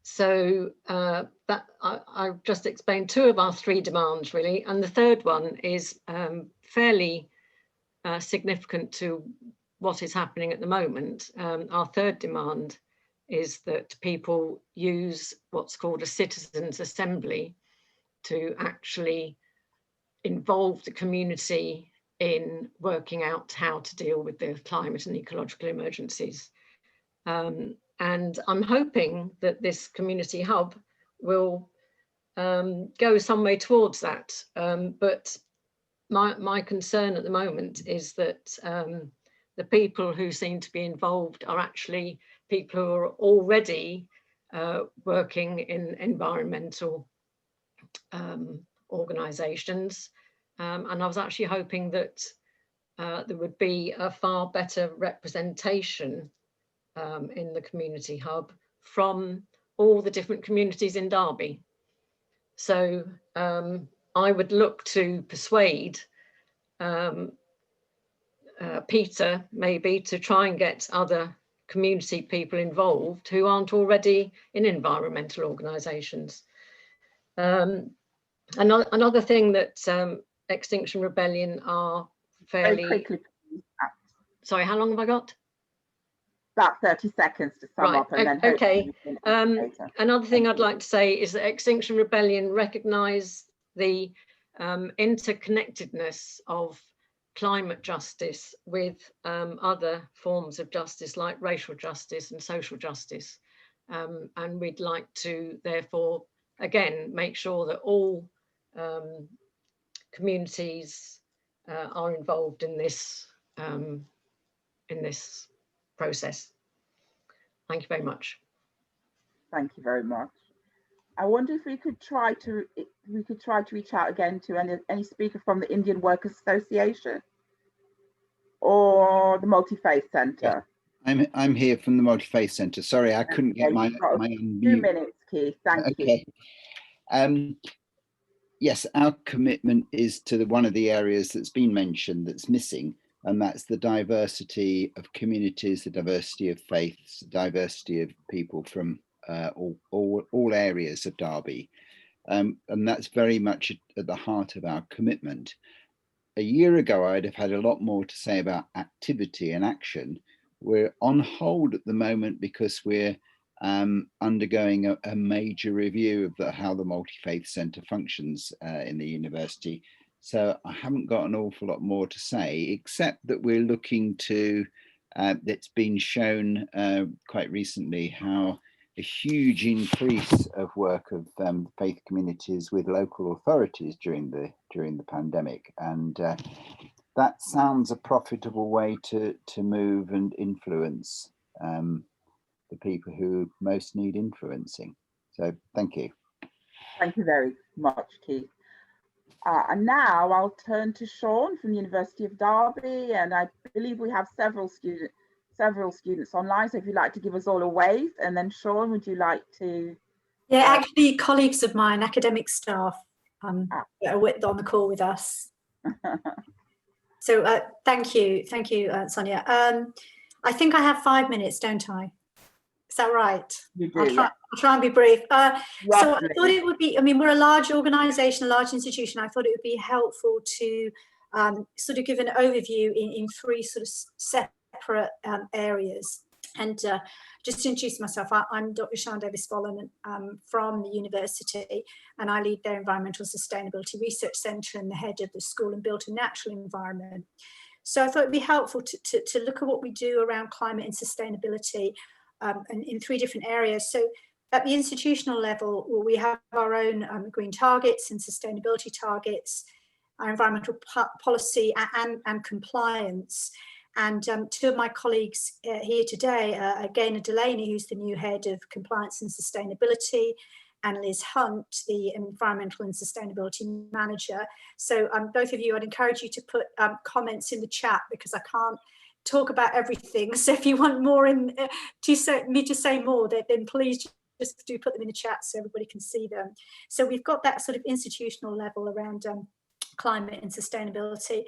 So that I've just explained 2 of our 3 demands really, and the third one is fairly significant to what is happening at the moment. Our third demand is that people use what's called a citizens' assembly to actually involve the community in working out how to deal with the climate and ecological emergencies. And I'm hoping that this community hub will go some way towards that. But my concern at the moment is that the people who seem to be involved are actually people who are already working in environmental organisations. And I was actually hoping that there would be a far better representation in the community hub from all the different communities in Derby. So I would look to persuade Peter maybe to try and get other community people involved who aren't already in environmental organisations. Another thing that Extinction Rebellion are fairly... Sorry, how long have I got? About 30 seconds to sum up. And then okay. Another thing I'd like to say is that Extinction Rebellion recognise the interconnectedness of climate justice with other forms of justice like racial justice and social justice. And we'd like to therefore, again, make sure that all communities are involved in this process. Thank you very much. Thank you very much. I wonder if we could try to reach out again to any speaker from the Indian Workers Association or the Multi-Faith Centre. Yeah. I'm here from the Multi-Faith Centre. Sorry, I couldn't get my unmute. 2 minutes, Keith. Thank you. Yes, our commitment is to one of the areas that's been mentioned that's missing, and that's the diversity of communities, the diversity of faiths, the diversity of people from all areas of Derby. And that's very much at the heart of our commitment. A year ago, I'd have had a lot more to say about activity and action. We're on hold at the moment because we're undergoing a major review of how the Multi-Faith Centre functions in the university. So I haven't got an awful lot more to say, except that we're looking to, it's been shown quite recently how a huge increase of work of faith communities with local authorities during the pandemic, and that sounds a profitable way to move and influence the people who most need influencing. So thank you. Thank you very much, Keith. And now I'll turn to Sean from the University of Derby, and I believe we have several students online, so if you'd like to give us all a wave. And then Sean, would you like to? Yeah, actually colleagues of mine, academic staff that are on the call with us. So thank you, Sonia. I think I have 5 minutes, don't I? Is that right? You do, I'll try and be brief. So I thought it would be, I mean, we're a large organisation, a large institution. I thought it would be helpful to sort of give an overview in 3 sort of separate areas. And just to introduce myself, I'm Dr. Sian Davies-Follen from the university, and I lead their Environmental Sustainability Research Centre and the head of the School and Built and Natural Environment. So I thought it'd be helpful to look at what we do around climate and sustainability in 3 different areas. So at the institutional level, we have our own green targets and sustainability targets, our environmental policy and compliance. And 2 of my colleagues here today are Gaynor Delaney, who's the new head of compliance and sustainability, and Liz Hunt, the environmental and sustainability manager. So both of you, I'd encourage you to put comments in the chat, because I can't talk about everything. So if you want more me to say more, then please just do put them in the chat so everybody can see them. So we've got that sort of institutional level around climate and sustainability.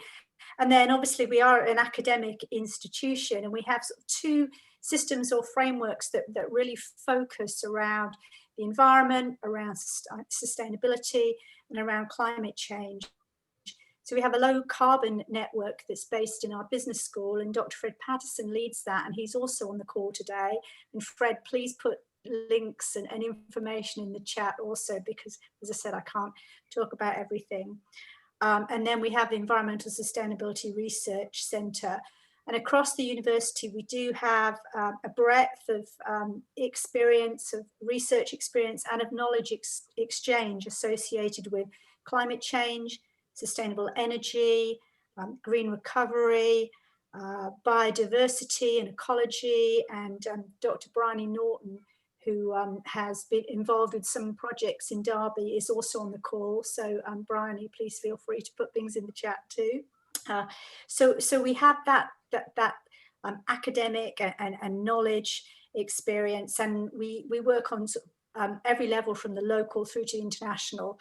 And then obviously we are an academic institution, and we have sort of two systems or frameworks that really focus around the environment, around sustainability, and around climate change. So we have a low carbon network that's based in our business school, and Dr. Fred Patterson leads that, and he's also on the call today. And Fred, please put links and information in the chat also, because as I said, I can't talk about everything. And then we have the Environmental Sustainability Research Centre. And across the university, we do have a breadth of experience, of research experience, and of knowledge exchange associated with climate change, sustainable energy, green recovery, biodiversity and ecology. And Dr. Bryony Norton, who has been involved with some projects in Derby, is also on the call. So Bryony, please feel free to put things in the chat too. So we have that academic and knowledge experience, and we work on every level from the local through to international.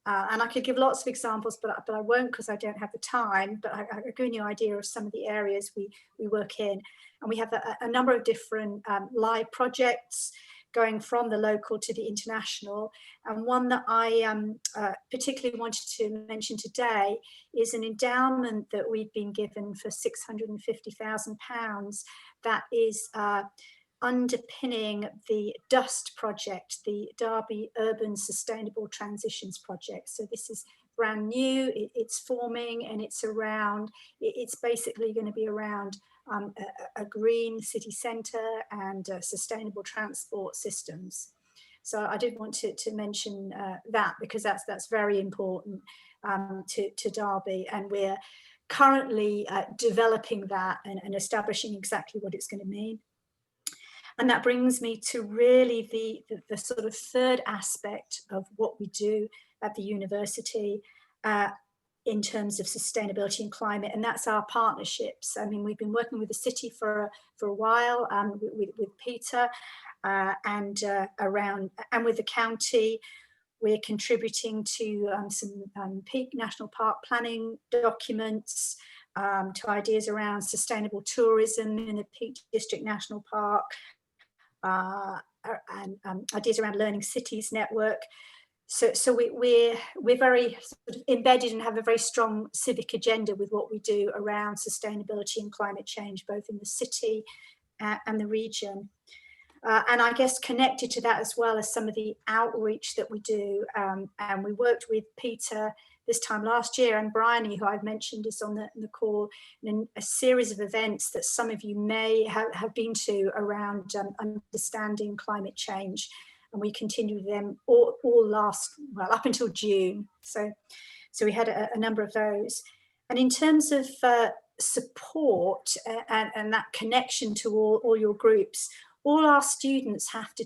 And I could give lots of examples, but I won't because I don't have the time, but I've given you an idea of some of the areas we work in. And we have a number of different live projects going from the local to the international. And one that I particularly wanted to mention today is an endowment that we've been given for £650,000 that is underpinning the DUST project, the Derby Urban Sustainable Transitions Project. So this is brand new, it's forming, and it's basically going to be around a green city centre and sustainable transport systems. So I did want to mention that, because that's very important to Derby, and we're currently developing that and establishing exactly what it's going to mean. And that brings me to really the sort of third aspect of what we do at the university in terms of sustainability and climate, and that's our partnerships. I mean, we've been working with the city for a while, with Peter and with the county. We're contributing to some Peak National Park planning documents, to ideas around sustainable tourism in the Peak District National Park, and ideas around Learning Cities Network. So we're very sort of embedded and have a very strong civic agenda with what we do around sustainability and climate change, both in the city and the region. And I guess connected to that as well as some of the outreach that we do. And we worked with Peter this time last year, and Bryony, who I've mentioned, is on the call, in a series of events that some of you may have been to around understanding climate change. And we continued them all up until June. So we had a number of those. And in terms of support and that connection to all your groups, all our students have to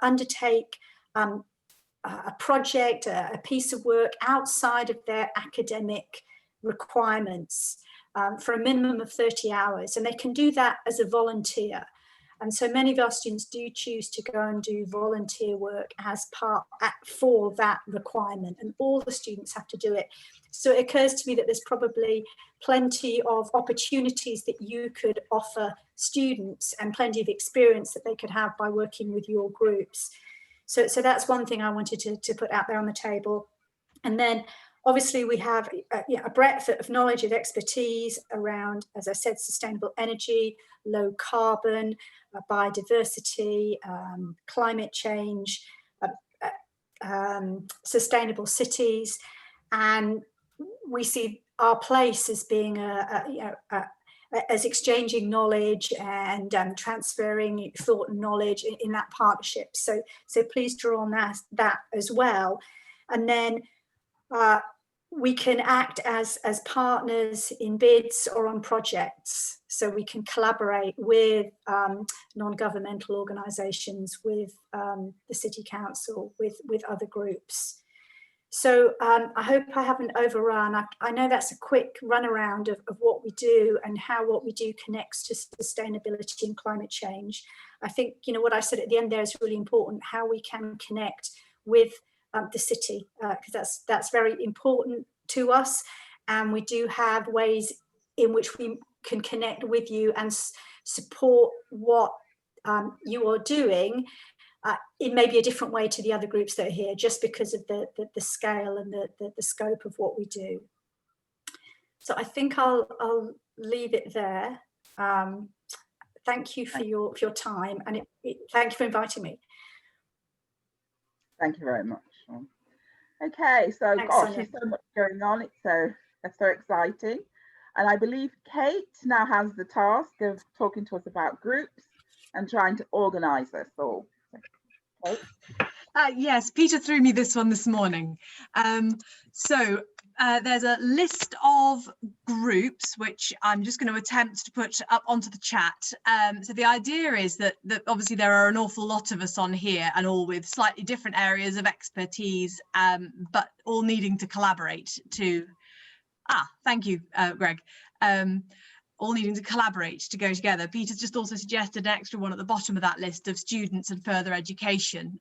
undertake a project, a piece of work outside of their academic requirements for a minimum of 30 hours. And they can do that as a volunteer. And so many of our students do choose to go and do volunteer work as for that requirement, and all the students have to do it. So it occurs to me that there's probably plenty of opportunities that you could offer students, and plenty of experience that they could have by working with your groups. So that's one thing I wanted to put out there on the table. And then obviously we have a breadth of knowledge and expertise around, as I said, sustainable energy, low carbon, biodiversity, climate change, sustainable cities. And we see our place as being as exchanging knowledge and transferring thought and knowledge in that partnership. So please draw on that as well. And then we can act as partners in bids or on projects. So we can collaborate with non-governmental organisations, with the City Council, with other groups. So I hope I haven't overrun. I know that's a quick run around of what we do and how what we do connects to sustainability and climate change. I think, you know, what I said at the end there is really important, how we can connect with the city, because that's very important to us. And we do have ways in which we can connect with you and support what you are doing. It may be a different way to the other groups that are here, just because of the scale and the scope of what we do. So I think I'll leave it there. Thank you for your time, and thank you for inviting me. Thank you very much. Okay, so Thanks, gosh, Sonia. there's so much going on. That's so exciting. And I believe Kate now has the task of talking to us about groups and trying to organise us all. Kate? Yes, Peter threw me this one this morning. So there's a list of groups which I'm just going to attempt to put up onto the chat. So the idea is that obviously there are an awful lot of us on here, and all with slightly different areas of expertise, but all needing to collaborate to, thank you, Greg. All needing to collaborate to go together. Peter's just also suggested an extra one at the bottom of that list of students and further education.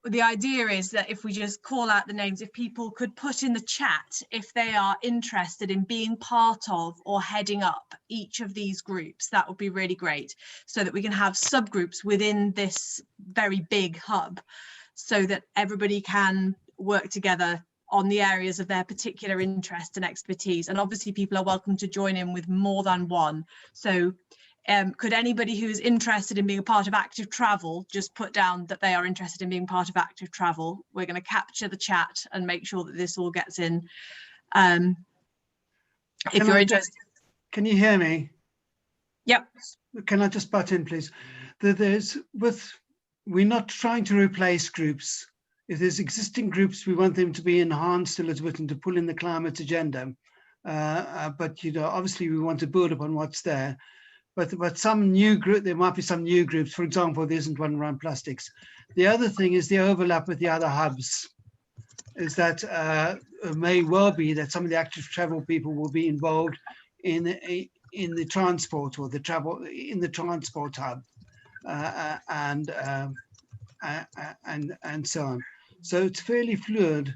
The idea is that if we just call out the names, if people could put in the chat if they are interested in being part of or heading up each of these groups, that would be really great, so that we can have subgroups within this very big hub, so that everybody can work together on the areas of their particular interest and expertise. And obviously people are welcome to join in with more than one. So could anybody who is interested in being a part of active travel just put down that they are interested in being part of active travel? We're going to capture the chat and make sure that this all gets in. If you're interested. Can you hear me? Yep. Can I just butt in, please? We're not trying to replace groups. If there's existing groups, we want them to be enhanced a little bit and to pull in the climate agenda. But you know, obviously we want to build upon what's there. But some new group, there might be some new groups. For example, there isn't one around plastics. The other thing is the overlap with the other hubs. Is that it may well be that some of the active travel people will be involved in the transport or the travel in the transport hub, and so on. So it's fairly fluid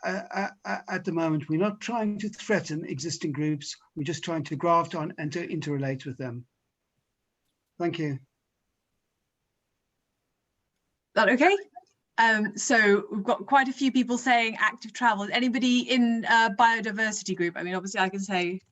at the moment. We're not trying to threaten existing groups. We're just trying to graft on and to interrelate with them. Thank you. That okay? So we've got quite a few people saying active travel. Anybody in a biodiversity group? I mean, obviously I can say.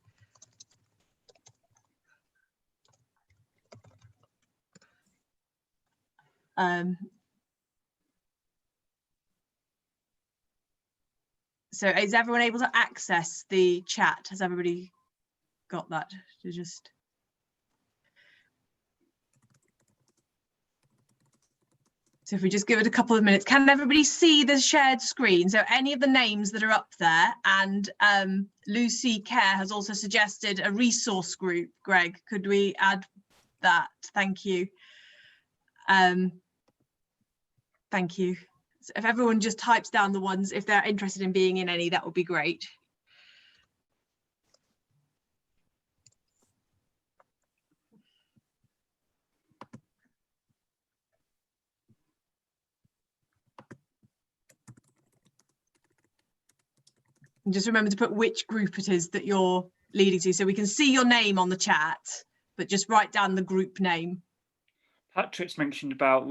So is everyone able to access the chat? Has everybody got that to just? So if we just give it a couple of minutes, can everybody see the shared screen? So any of the names that are up there, and Lucy Kerr has also suggested a resource group. Greg, could we add that? Thank you. Thank you. So if everyone just types down the ones, if they're interested in being in any, that would be great. And just remember to put which group it is that you're leading to, so we can see your name on the chat, but just write down the group name. Patrick's mentioned about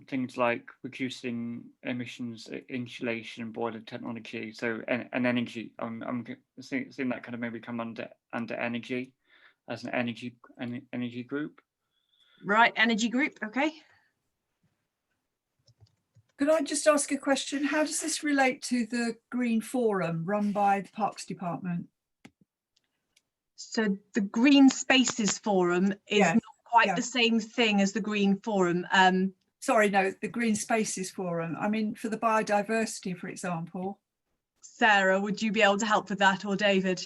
things like reducing emissions, insulation, boiler technology. So and energy. I'm seeing that kind of maybe come under energy as an energy group. Right, energy group. Okay. Could I just ask a question? How does this relate to the Green Forum run by the Parks Department? So the Green Spaces Forum is not quite the same thing as the Green Forum. Sorry, no, the Green Spaces Forum. I mean, for the biodiversity, for example. Sarah, would you be able to help with that, or David?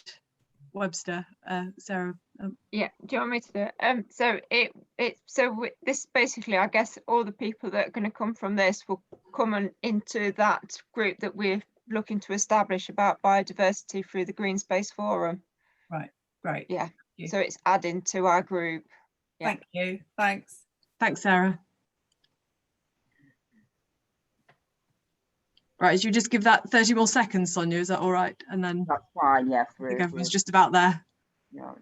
Webster. Sarah. Yeah, do you want me to do it? So this basically, I guess all the people that are going to come from this will come into that group that we're looking to establish about biodiversity through the Green Space Forum. Right, great. Yeah, so it's adding to our group. Yeah. Thank you. Thanks. Thanks, Sarah. Right, should you just give that 30 more seconds, Sonia? Is that all right? And then that's fine. Yes, I think everyone's just about there. Yeah.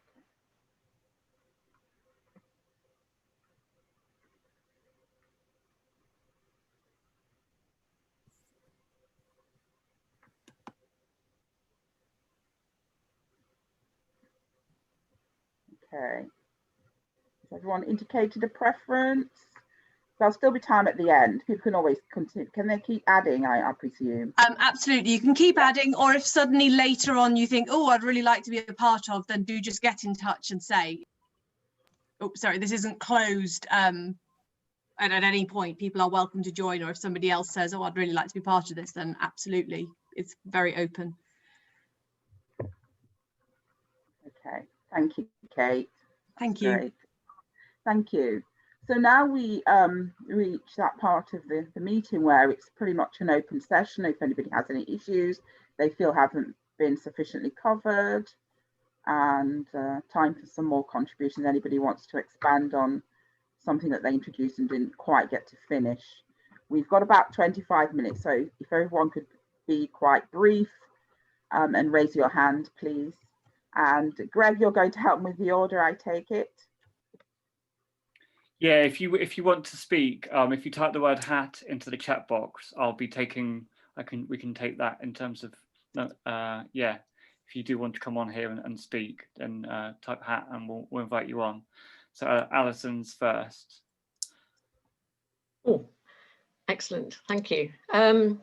Okay. Has everyone indicated a preference? There'll still be time at the end. People can always continue. Can they keep adding, I presume? Absolutely. You can keep adding, or if suddenly later on you think, oh, I'd really like to be a part of, then do just get in touch and say, oh, sorry, this isn't closed. And at any point, people are welcome to join, or if somebody else says, oh, I'd really like to be part of this, then absolutely, it's very open. Okay. Thank you, Kate. Thank you. Great. Thank you. So now we reach that part of the meeting where it's pretty much an open session. If anybody has any issues they feel haven't been sufficiently covered, and time for some more contributions. Anybody wants to expand on something that they introduced and didn't quite get to finish. We've got about 25 minutes, so if everyone could be quite brief and raise your hand, please. And Greg, you're going to help with the order, I take it? Yeah, if you want to speak, if you type the word hat into the chat box, I'll be taking. We can take that in terms of. Yeah, if you do want to come on here and speak, then type hat and we'll invite you on. So Alison's first. Oh, excellent, thank you. Can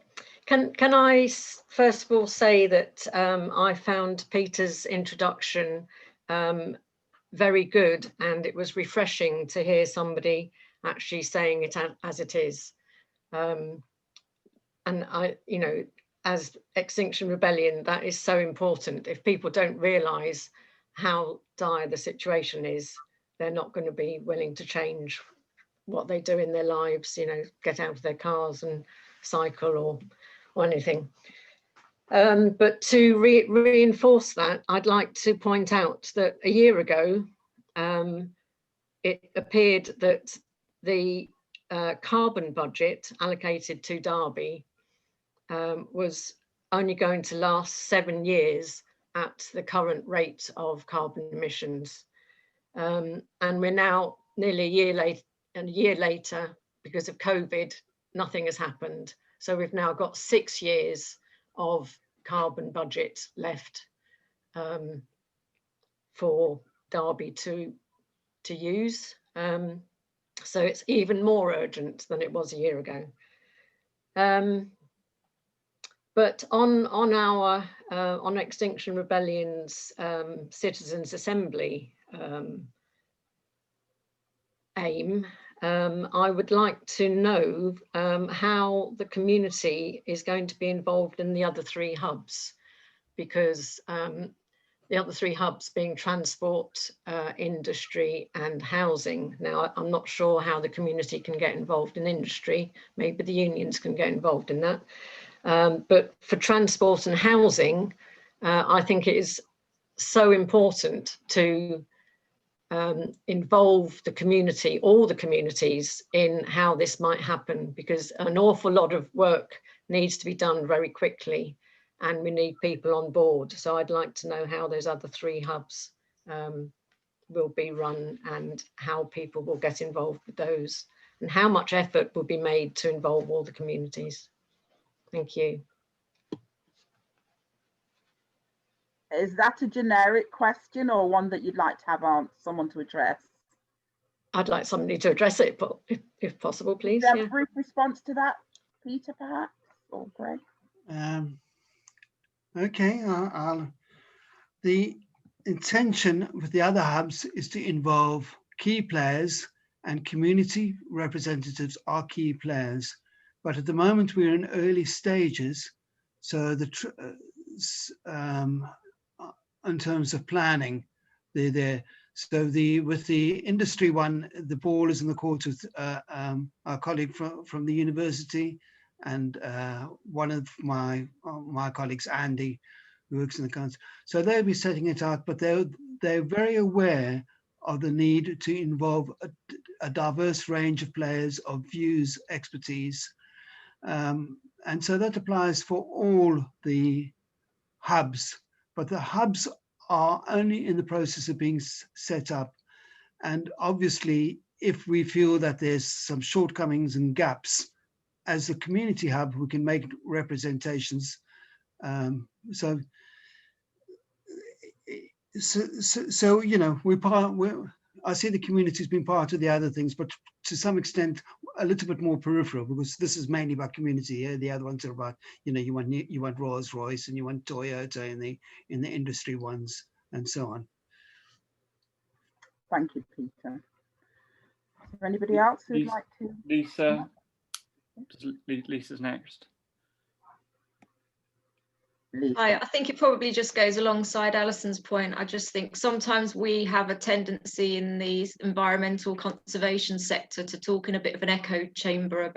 I first of all say that I found Peter's introduction very good, and it was refreshing to hear somebody actually saying it as it is. And as Extinction Rebellion, that is so important. If people don't realise how dire the situation is, they're not going to be willing to change what they do in their lives, get out of their cars and cycle or anything. But to reinforce that, I'd like to point out that a year ago, it appeared that the carbon budget allocated to Derby was only going to last 7 years at the current rate of carbon emissions. And we're now nearly a year later, because of COVID, nothing has happened. So we've now got 6 years of carbon budget left for Derby to use. So it's even more urgent than it was a year ago. But on Extinction Rebellion's Citizens Assembly aim, I would like to know how the community is going to be involved in the other 3 hubs, because the other 3 hubs being transport, industry and housing. Now, I'm not sure how the community can get involved in industry. Maybe the unions can get involved in that. But for transport and housing, I think it is so important to involve the community, all the communities, in how this might happen, because an awful lot of work needs to be done very quickly and we need people on board. So I'd like to know how those other 3 hubs will be run and how people will get involved with those and how much effort will be made to involve all the communities. Thank you. Is that a generic question or one that you'd like to have someone to address? I'd like somebody to address it, but if possible, please. Do you have a brief response to that, Peter, perhaps, or Greg? Okay, the intention with the other hubs is to involve key players, and community representatives are key players. But at the moment we're in early stages, so in terms of planning. They're there. So with the industry one, the ball is in the court with our colleague from the university, and one of my colleagues, Andy, who works in the council. So they'll be setting it out, but they're very aware of the need to involve a diverse range of players, of views, expertise. And so that applies for all the hubs, but the hubs are only in the process of being set up. And obviously, if we feel that there's some shortcomings and gaps, as a community hub, we can make representations. So you know, I see the community as being part of the other things, but to some extent a little bit more peripheral, because this is mainly about community. Yeah? The other ones are about, you know, you want Rolls-Royce and you want Toyota in the industry ones and so on. Thank you, Peter. Is there anybody else who'd like to? Lisa. Lisa's next. I think it probably just goes alongside Alison's point. I just think sometimes we have a tendency in the environmental conservation sector to talk in a bit of an echo chamber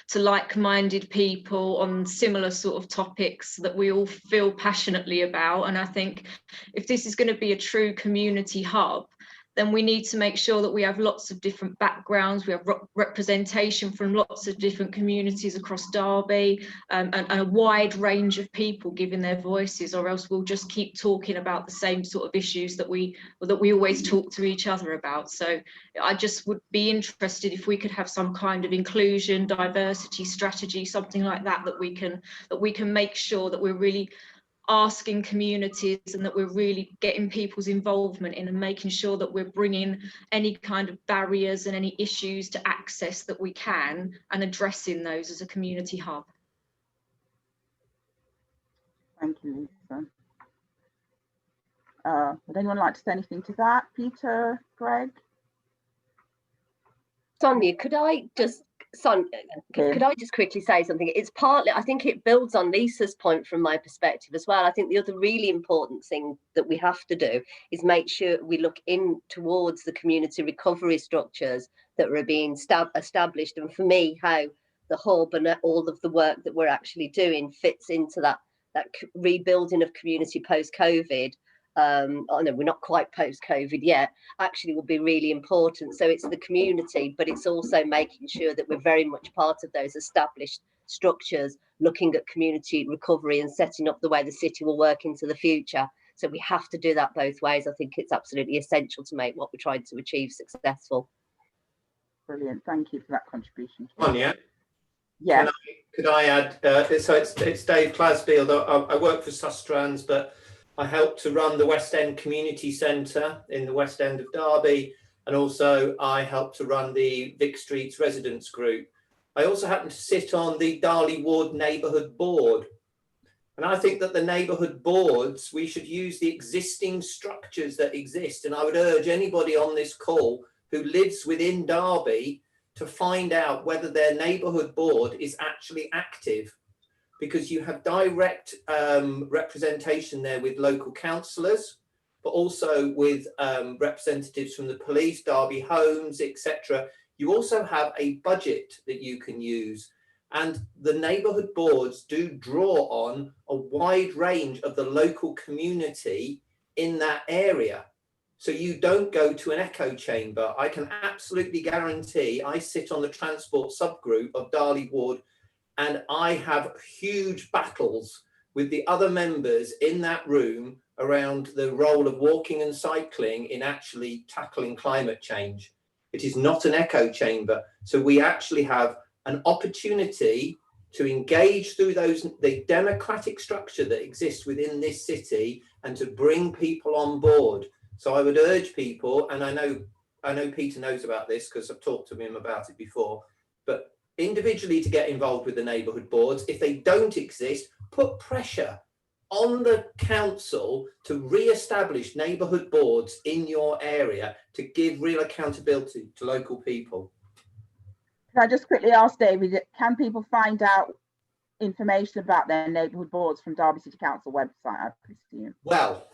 to like-minded people on similar sort of topics that we all feel passionately about. And I think if this is going to be a true community hub, then we need to make sure that we have lots of different backgrounds, we have representation from lots of different communities across Derby, and a wide range of people giving their voices, or else we'll just keep talking about the same sort of issues that we always talk to each other about. So I just would be interested if we could have some kind of inclusion, diversity strategy, something like that, that we can make sure that we're really asking communities and that we're really getting people's involvement in and making sure that we're bringing any kind of barriers and any issues to access that we can and addressing those as a community hub. Thank you, Lisa. Would anyone like to say anything to that? Peter, Greg? Sonia, could I just quickly say something? It's partly, I think it builds on Lisa's point from my perspective as well. I think the other really important thing that we have to do is make sure we look in towards the community recovery structures that are being established. And for me, how the hub and all of the work that we're actually doing fits into that rebuilding of community post-COVID. Oh no, we're not quite post-COVID yet, actually will be really important. So it's the community, but it's also making sure that we're very much part of those established structures, looking at community recovery and setting up the way the city will work into the future. So we have to do that both ways. I think it's absolutely essential to make what we're trying to achieve successful. Brilliant, thank you for that contribution. Sonia? Yeah. Could I add, so it's Dave Clasfield. I work for Sustrans, but I help to run the West End Community Centre in the West End of Derby, and also I help to run the Vic Streets Residents Group. I also happen to sit on the Darley Ward Neighbourhood Board. And I think that the neighbourhood boards, we should use the existing structures that exist. And I would urge anybody on this call who lives within Derby to find out whether their neighbourhood board is actually active, because you have direct representation there with local councillors, but also with representatives from the police, Derby Homes, etc. You also have a budget that you can use. And the neighbourhood boards do draw on a wide range of the local community in that area. So you don't go to an echo chamber. I can absolutely guarantee, I sit on the transport subgroup of Darley Ward, and I have huge battles with the other members in that room around the role of walking and cycling in actually tackling climate change. It is not an echo chamber. So we actually have an opportunity to engage through the democratic structure that exists within this city and to bring people on board. So I would urge people, and I know Peter knows about this because I've talked to him about it before, but individually to get involved with the neighbourhood boards. If they don't exist, put pressure on the council to re-establish neighbourhood boards in your area to give real accountability to local people. Can I just quickly ask David, can people find out information about their neighbourhood boards from Derby City Council website, I presume? Well,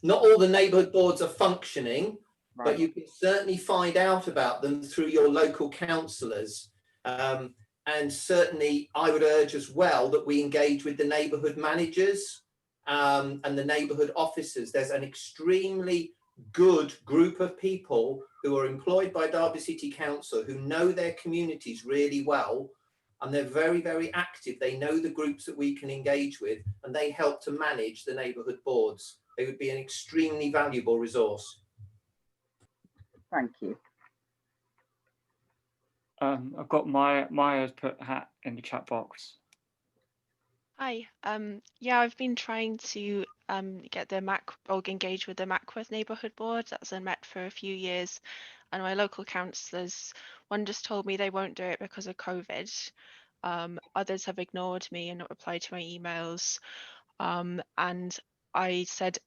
not all the neighbourhood boards are functioning, Right. but you can certainly find out about them through your local councillors. And certainly I would urge as well that we engage with the neighbourhood managers and the neighbourhood officers. There's an extremely good group of people who are employed by Derby City Council who know their communities really well, and they're very, very active. They know the groups that we can engage with, and they help to manage the neighbourhood boards. They would be an extremely valuable resource. Thank you. I've got Maya's put hat in the chat box. Hi. Yeah, I've been trying to get the engage with the Mackworth neighbourhood board. That's been met for a few years, and my local councillors, one just told me they won't do it because of COVID. Others have ignored me and not replied to my emails. And I said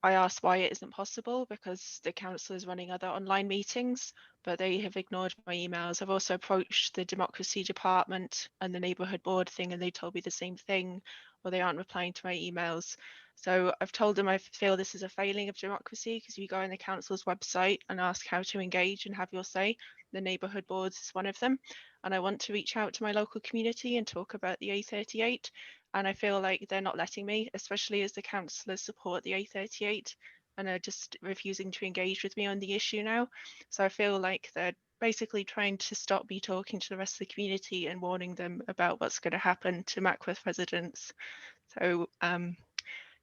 I asked why it isn't possible because the council is running other online meetings, but they have ignored my emails. I've also approached the democracy department and the neighbourhood board thing, and they told me the same thing, or they aren't replying to my emails. So I've told them I feel this is a failing of democracy, because if you go on the council's website and ask how to engage and have your say, the neighbourhood boards is one of them. And I want to reach out to my local community and talk about the A38. And I feel like they're not letting me, especially as the councillors support the A38 and are just refusing to engage with me on the issue now. So I feel like they're basically trying to stop me talking to the rest of the community and warning them about what's going to happen to Mackworth residents. So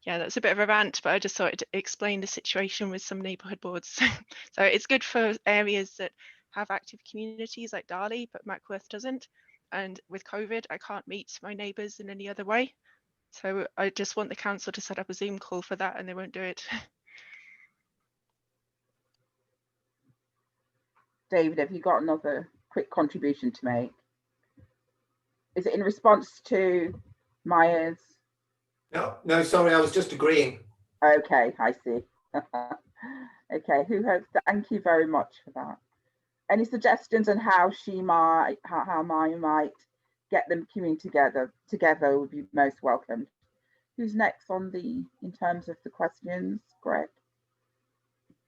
yeah, that's a bit of a rant, but I just thought to explain the situation with some neighbourhood boards. So it's good for areas that have active communities like Darley, but Mackworth doesn't. And with COVID, I can't meet my neighbours in any other way. So I just want the council to set up a Zoom call for that, and they won't do it. David, have you got another quick contribution to make? Is it in response to Maya's? No, sorry, I was just agreeing. Okay, I see. Okay, thank you very much for that. Any suggestions on how how Maya might get them queuing together would be most welcomed. Who's next in terms of the questions, Greg?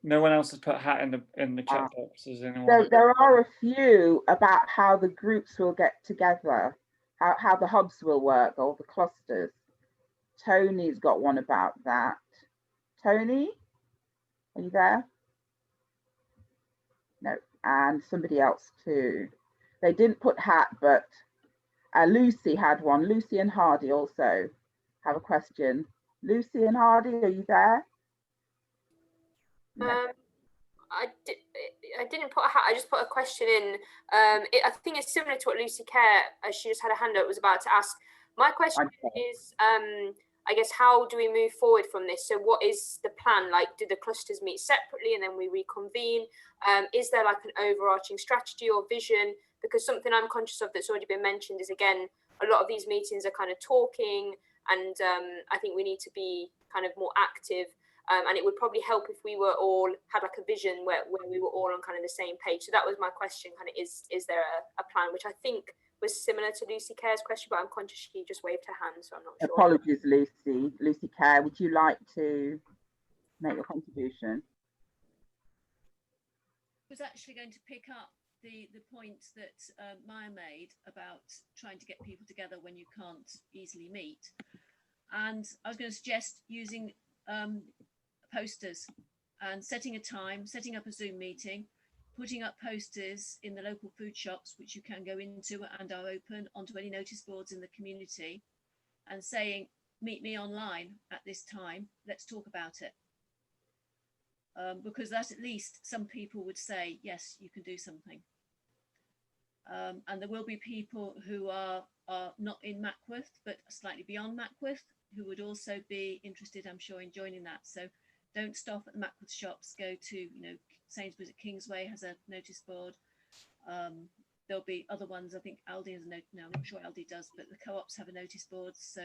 No one else has put hat in the chat box. Is anyone? So there are a few about how the groups will get together, how the hubs will work, or the clusters. Tony's got one about that. Tony, are you there? No, and somebody else too. They didn't put hat, but Lucy had one. Lucy and Hardy also have a question. Lucy and Hardy, are you there? No. I didn't put a hat, I just put a question in. I think it's similar to what Lucy Kerr, as she just had a hand up, was about to ask. My question is, I guess, how do we move forward from this? So what is the plan? Like, do the clusters meet separately and then we reconvene? Is there like an overarching strategy or vision? Because something I'm conscious of that's already been mentioned is, again, a lot of these meetings are kind of talking, and I think we need to be kind of more active. And it would probably help if we were all had like a vision where we were all on kind of the same page. So that was my question, kind of, is there a plan, which I think was similar to Lucy Kerr's question, but I'm conscious she just waved her hand, so I'm not sure. Apologies, Lucy. Lucy Kerr, would you like to make your contribution? I was actually going to pick up the point that Maya made about trying to get people together when you can't easily meet. And I was going to suggest using posters and setting a time, setting up a Zoom meeting, putting up posters in the local food shops, which you can go into and are open, onto any notice boards in the community, and saying, meet me online at this time, let's talk about it. Because that, at least some people would say, yes, you can do something. And there will be people who are not in Mackworth, but slightly beyond Mackworth, who would also be interested, I'm sure, in joining that. So don't stop at the Mackworth shops, go to, Sainsbury's at Kingsway has a notice board. There'll be other ones. I think Aldi has a note. No, I'm not sure Aldi does, but the co-ops have a notice board. So,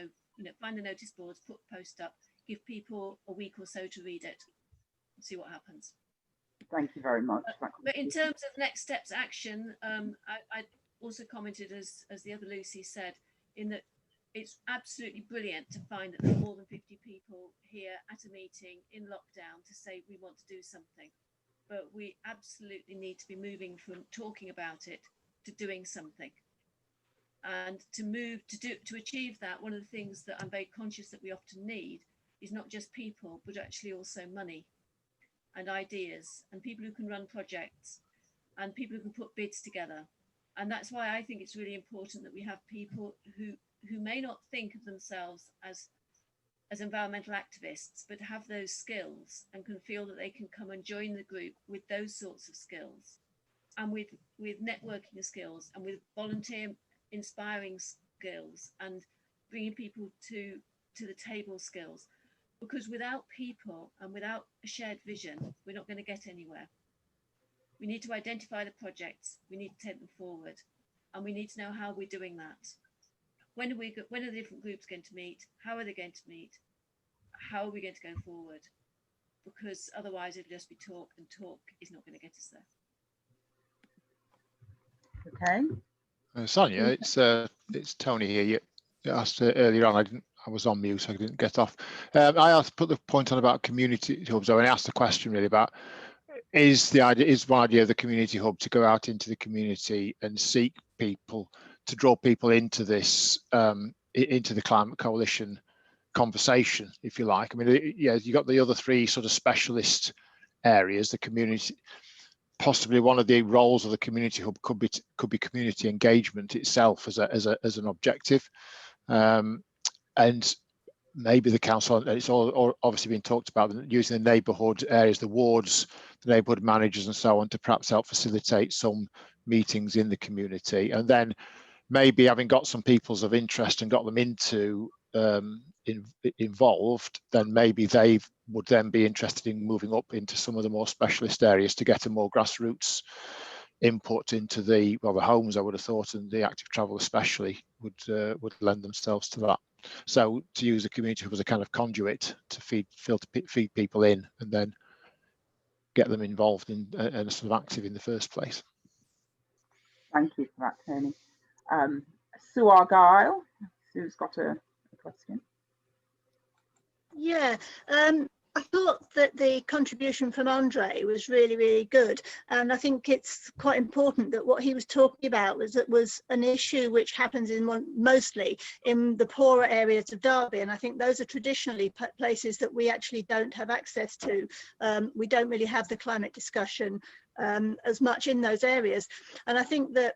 find the notice boards, put a post up, give people a week or so to read it and see what happens. Thank you very much. But in terms of next steps action, I also commented, as the other Lucy said, in that it's absolutely brilliant to find that there are more than 50 people here at a meeting in lockdown to say we want to do something. But we absolutely need to be moving from talking about it to doing something. And to achieve that, one of the things that I'm very conscious that we often need is not just people, but actually also money and ideas and people who can run projects and people who can put bids together. And that's why I think it's really important that we have people who may not think of themselves as environmental activists, but have those skills and can feel that they can come and join the group with those sorts of skills and with networking skills and with volunteer inspiring skills and bringing people to the table skills. Because without people and without a shared vision, we're not going to get anywhere. We need to identify the projects, we need to take them forward, and we need to know how we're doing that. When are the different groups going to meet? How are they going to meet? How are we going to go forward? Because otherwise it'll just be talk, and talk is not going to get us there. Okay. Sonia, it's Tony here. You asked earlier on. I was on mute, so I didn't get off. I asked, put the point on about community hubs. I asked the question really about is one idea of the community hub to go out into the community and seek people, to draw people into this into the climate coalition conversation, if you like. I mean, yeah, you got the other three sort of specialist areas. The community, possibly one of the roles of the community hub could be community engagement itself as an objective, and maybe the council. It's all obviously been talked about, using the neighbourhood areas, the wards, the neighbourhood managers, and so on, to perhaps help facilitate some meetings in the community, and then maybe having got some peoples of interest and got them into involved, then maybe they would then be interested in moving up into some of the more specialist areas to get a more grassroots input into the homes, I would have thought, and the active travel especially would lend themselves to that. So to use the community hub as a kind of conduit to feed people in and then get them involved in and sort of active in the first place. Thank you for that, Tony. Sue Argyle. Sue's got a question. Yeah, I thought that the contribution from Andre was really, really good. And I think it's quite important that what he was talking about was an issue which happens mostly in the poorer areas of Derby. And I think those are traditionally places that we actually don't have access to. We don't really have the climate discussion as much in those areas. And I think that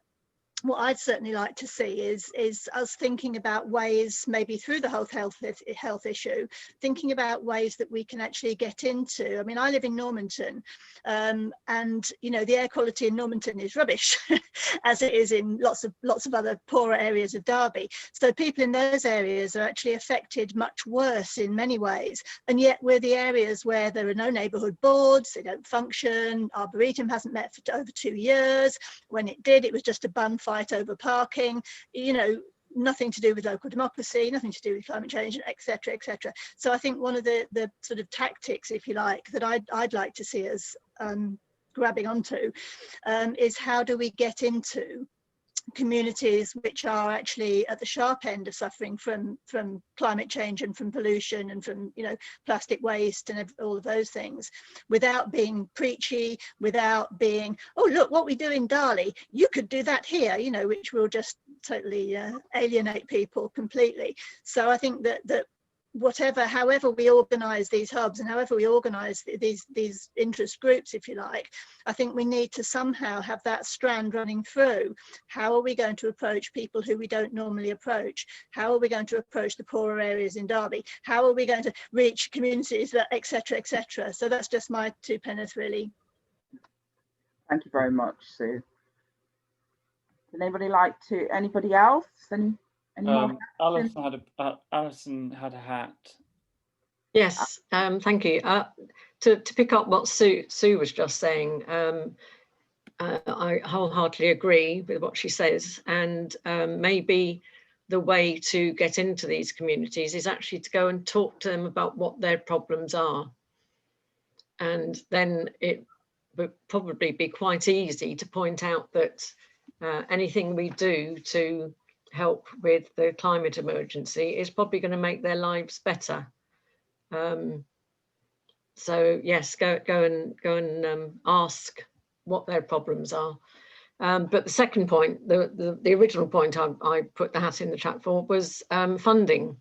what I'd certainly like to see is us thinking about ways, maybe through the whole health issue, thinking about ways that we can actually get into. I mean, I live in Normanton, and you know, the air quality in Normanton is rubbish, as it is in lots of other poorer areas of Derby. So people in those areas are actually affected much worse in many ways. And yet we're the areas where there are no neighbourhood boards, they don't function. Arboretum hasn't met for over 2 years. When it did, it was just a bun fight over parking, you know, nothing to do with local democracy, nothing to do with climate change, etc., etc. So I think one of the sort of tactics, if you like, that I'd like to see us grabbing onto is how do we get into communities which are actually at the sharp end of suffering from climate change and from pollution and from, you know, plastic waste and all of those things, without being preachy, without being, oh look what we do in Darley, you could do that here, you know, which will just totally alienate people completely. So I think that however we organize these hubs and however we organize these interest groups, if you like, I think we need to somehow have that strand running through. How are we going to approach people who we don't normally approach? How are we going to approach the poorer areas in Derby? How are we going to reach communities, that etc., etc.? So that's just my 2 pence really. Thank you very much, Sue. Would anybody else? Any more? Alison had a hat. Yes, thank you. To pick up what Sue was just saying, I wholeheartedly agree with what she says, and maybe the way to get into these communities is actually to go and talk to them about what their problems are, and then it would probably be quite easy to point out that anything we do to help with the climate emergency is probably going to make their lives better. So yes, go and ask what their problems are. But the second point, the original point I put the hat in the chat for was funding.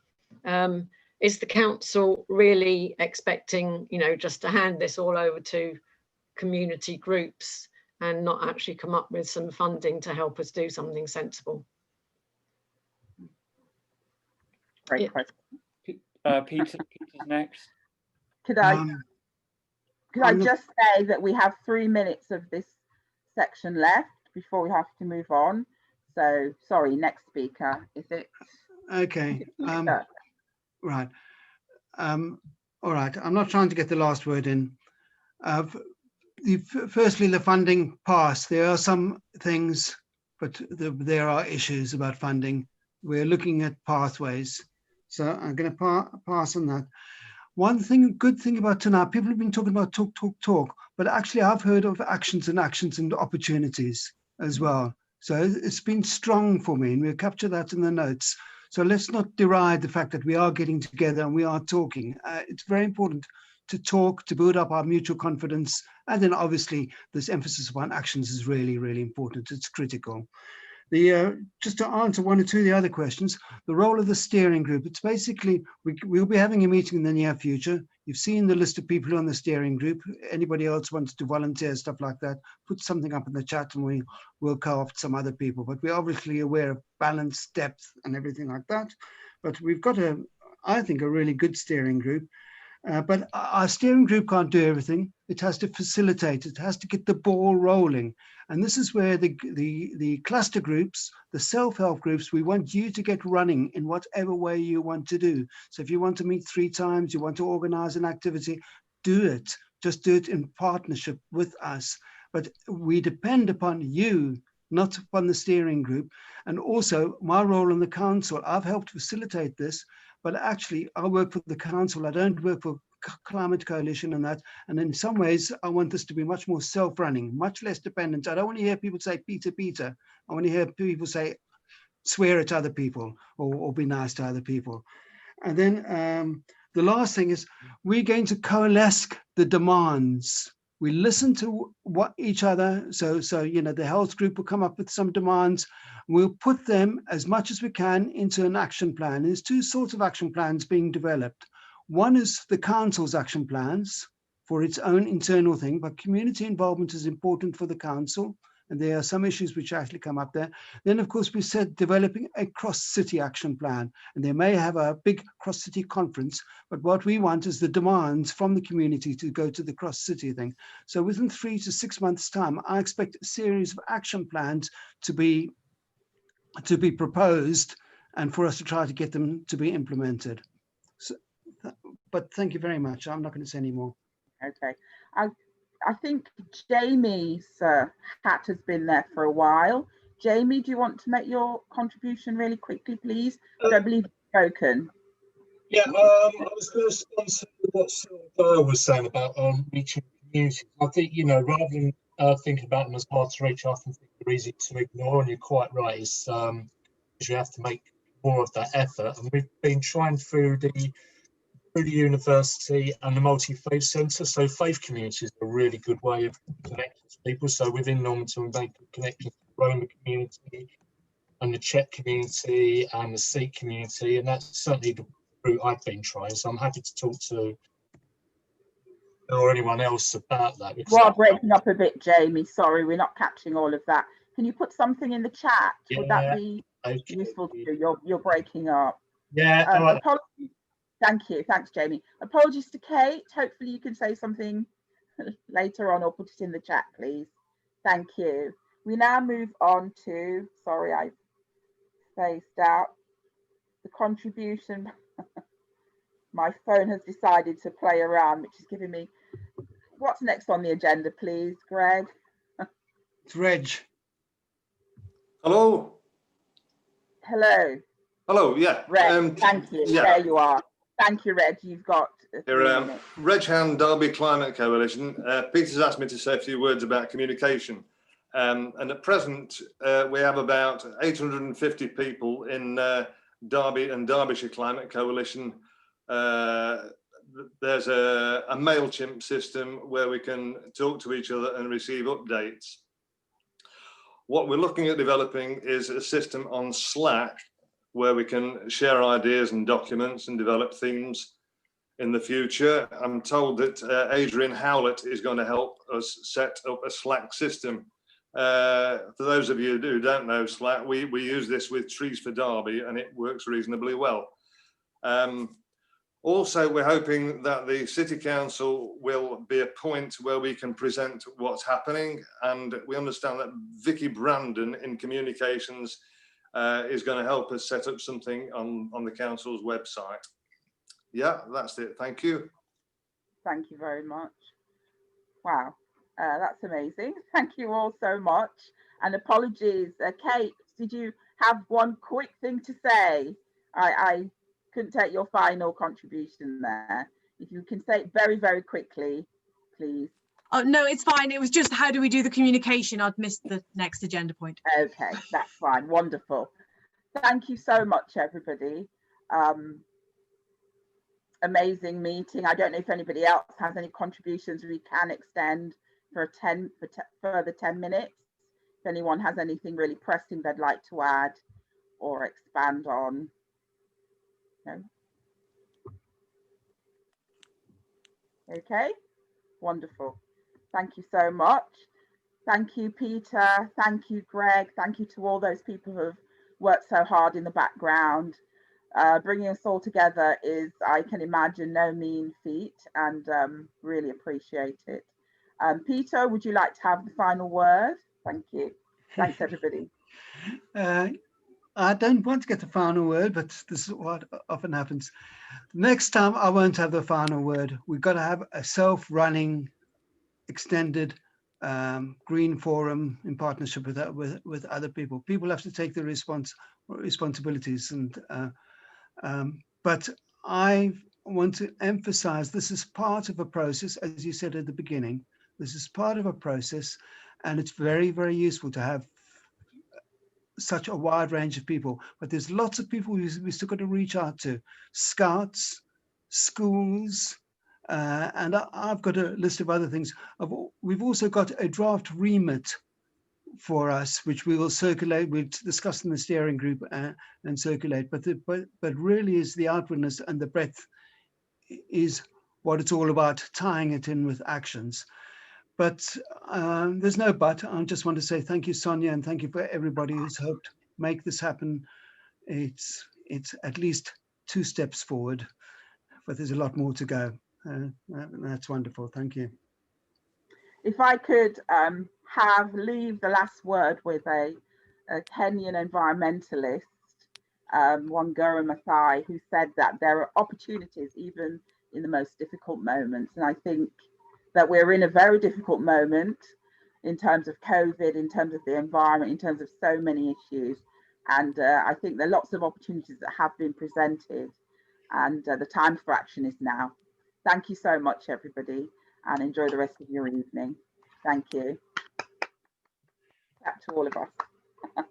Is the council really expecting, you know, just to hand this all over to community groups and not actually come up with some funding to help us do something sensible? Great question. Peter's next. Could I just say that we have 3 minutes of this section left before we have to move on? So sorry, next speaker, is it? Okay. Right. All right. I'm not trying to get the last word in. Firstly, the funding pass. There are some things, but there are issues about funding. We're looking at pathways. So I'm going to pass on that. One thing, good thing about tonight, people have been talking about talk, but actually I've heard of actions and opportunities as well. So it's been strong for me, and we'll capture that in the notes. So let's not deride the fact that we are getting together and we are talking. It's very important to talk, to build up our mutual confidence. And then obviously this emphasis upon actions is really, really important. It's critical. Just to answer one or two of the other questions, the role of the steering group, it's basically, we'll be having a meeting in the near future. You've seen the list of people on the steering group. Anybody else wants to volunteer, stuff like that, put something up in the chat and we'll co-opt some other people. But we're obviously aware of balance, depth and everything like that. But we've got I think, a really good steering group. But our steering group can't do everything. It has to facilitate, it has to get the ball rolling. And this is where the cluster groups, the self-help groups, we want you to get running in whatever way you want to do. So if you want to meet 3 times, you want to organize an activity, do it. Just do it in partnership with us. But we depend upon you, not upon the steering group. And also my role in the council, I've helped facilitate this, but actually I work for the council. I don't work for Climate Coalition and that. And in some ways, I want this to be much more self-running, much less dependent. I don't want to hear people say, Peter. I want to hear people say, swear at other people or be nice to other people. And then the last thing is we're going to coalesce the demands. We listen to what each other. So, you know, the health group will come up with some demands. We'll put them as much as we can into an action plan. There's 2 sorts of action plans being developed. One is the council's action plans for its own internal thing, but community involvement is important for the council. And there are some issues which actually come up there. Then, of course, we said developing a cross-city action plan, and they may have a big cross-city conference, but what we want is the demands from the community to go to the cross-city thing. So within 3 to 6 months' time, I expect a series of action plans to be proposed and for us to try to get them to be implemented. So, but thank you very much. I'm not going to say any more. Okay. I think Jamie's hat has been there for a while. Jamie, do you want to make your contribution really quickly, please? I believe you've spoken. Yeah, I was going to respond to what Sarah was saying about reaching communities. I think, you know, rather than thinking about them as hard to reach, I often think they're easy to ignore, and you're quite right. It's because you have to make more of that effort. And we've been trying through the university and the multi-faith centre. So faith communities are a really good way of connecting to people. So within Normanton, we make connections to the Roma community and the Czech community and the Sikh community, and that's certainly the route I've been trying. So I'm happy to talk to or anyone else about that. You are breaking up a bit, Jamie. Sorry, we're not catching all of that. Can you put something in the chat? Yeah, would that be useful to you? You're breaking up. Yeah. Apologies. Thank you. Thanks, Jamie. Apologies to Kate. Hopefully you can say something later on or put it in the chat, please. Thank you. We now move on to, sorry, I spaced out, the contribution. My phone has decided to play around, which is giving me, what's next on the agenda, please, Greg? It's Reg. Hello. Hello. Hello, yeah. Reg, thank you. Yeah. There you are. Thank you, Reg. You've got Reg Hand, Derby Climate Coalition. Peter's asked me to say a few words about communication. And at present, we have about 850 people in Derby and Derbyshire Climate Coalition. There's a MailChimp system where we can talk to each other and receive updates. What we're looking at developing is a system on Slack where we can share ideas and documents and develop themes in the future. I'm told that Adrian Howlett is going to help us set up a Slack system. For those of you who don't know Slack, we use this with Trees for Derby and it works reasonably well. Also, we're hoping that the City Council will be a point where we can present what's happening, and we understand that Vicky Brandon in communications is going to help us set up something on the council's website. Yeah, that's it. Thank you. Thank you very much. Wow, that's amazing. Thank you all so much. And apologies, Kate, did you have one quick thing to say? I couldn't take your final contribution there. If you can say it very, very quickly, please. Oh, no, it's fine. It was just, how do we do the communication? I'd missed the next agenda point. Okay, that's fine. Wonderful. Thank you so much, everybody. Amazing meeting. I don't know if anybody else has any contributions we can extend for further 10 minutes. If anyone has anything really pressing they'd like to add or expand on. No? Okay, wonderful. Thank you so much. Thank you, Peter. Thank you, Greg. Thank you to all those people who have worked so hard in the background. Bringing us all together is, I can imagine, no mean feat, and really appreciate it. Peter, would you like to have the final word? Thank you. Thanks, everybody. I don't want to get the final word, but this is what often happens. Next time, I won't have the final word. We've got to have a self-running, extended green forum in partnership with other people. People have to take the responsibilities, and but I want to emphasize this is part of a process, as you said at the beginning. This is part of a process, and it's very, very useful to have such a wide range of people. But there's lots of people we still got to reach out to: scouts, schools, and I've got a list of other things. We've also got a draft remit for us, which we will circulate. We've discussed in the steering group and circulate. But really, is the outwardness and the breadth is what it's all about, tying it in with actions. But there's no but. I just want to say thank you, Sonia, and thank you for everybody who's helped make this happen. It's at least 2 steps forward, but there's a lot more to go. That's wonderful. Thank you. If I could leave the last word with a Kenyan environmentalist, Wangari Maathai, who said that there are opportunities even in the most difficult moments. And I think that we're in a very difficult moment in terms of COVID, in terms of the environment, in terms of so many issues. And I think there are lots of opportunities that have been presented, and the time for action is now. Thank you so much, everybody, and enjoy the rest of your evening. Thank you. Back to all of us.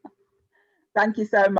Thank you so much.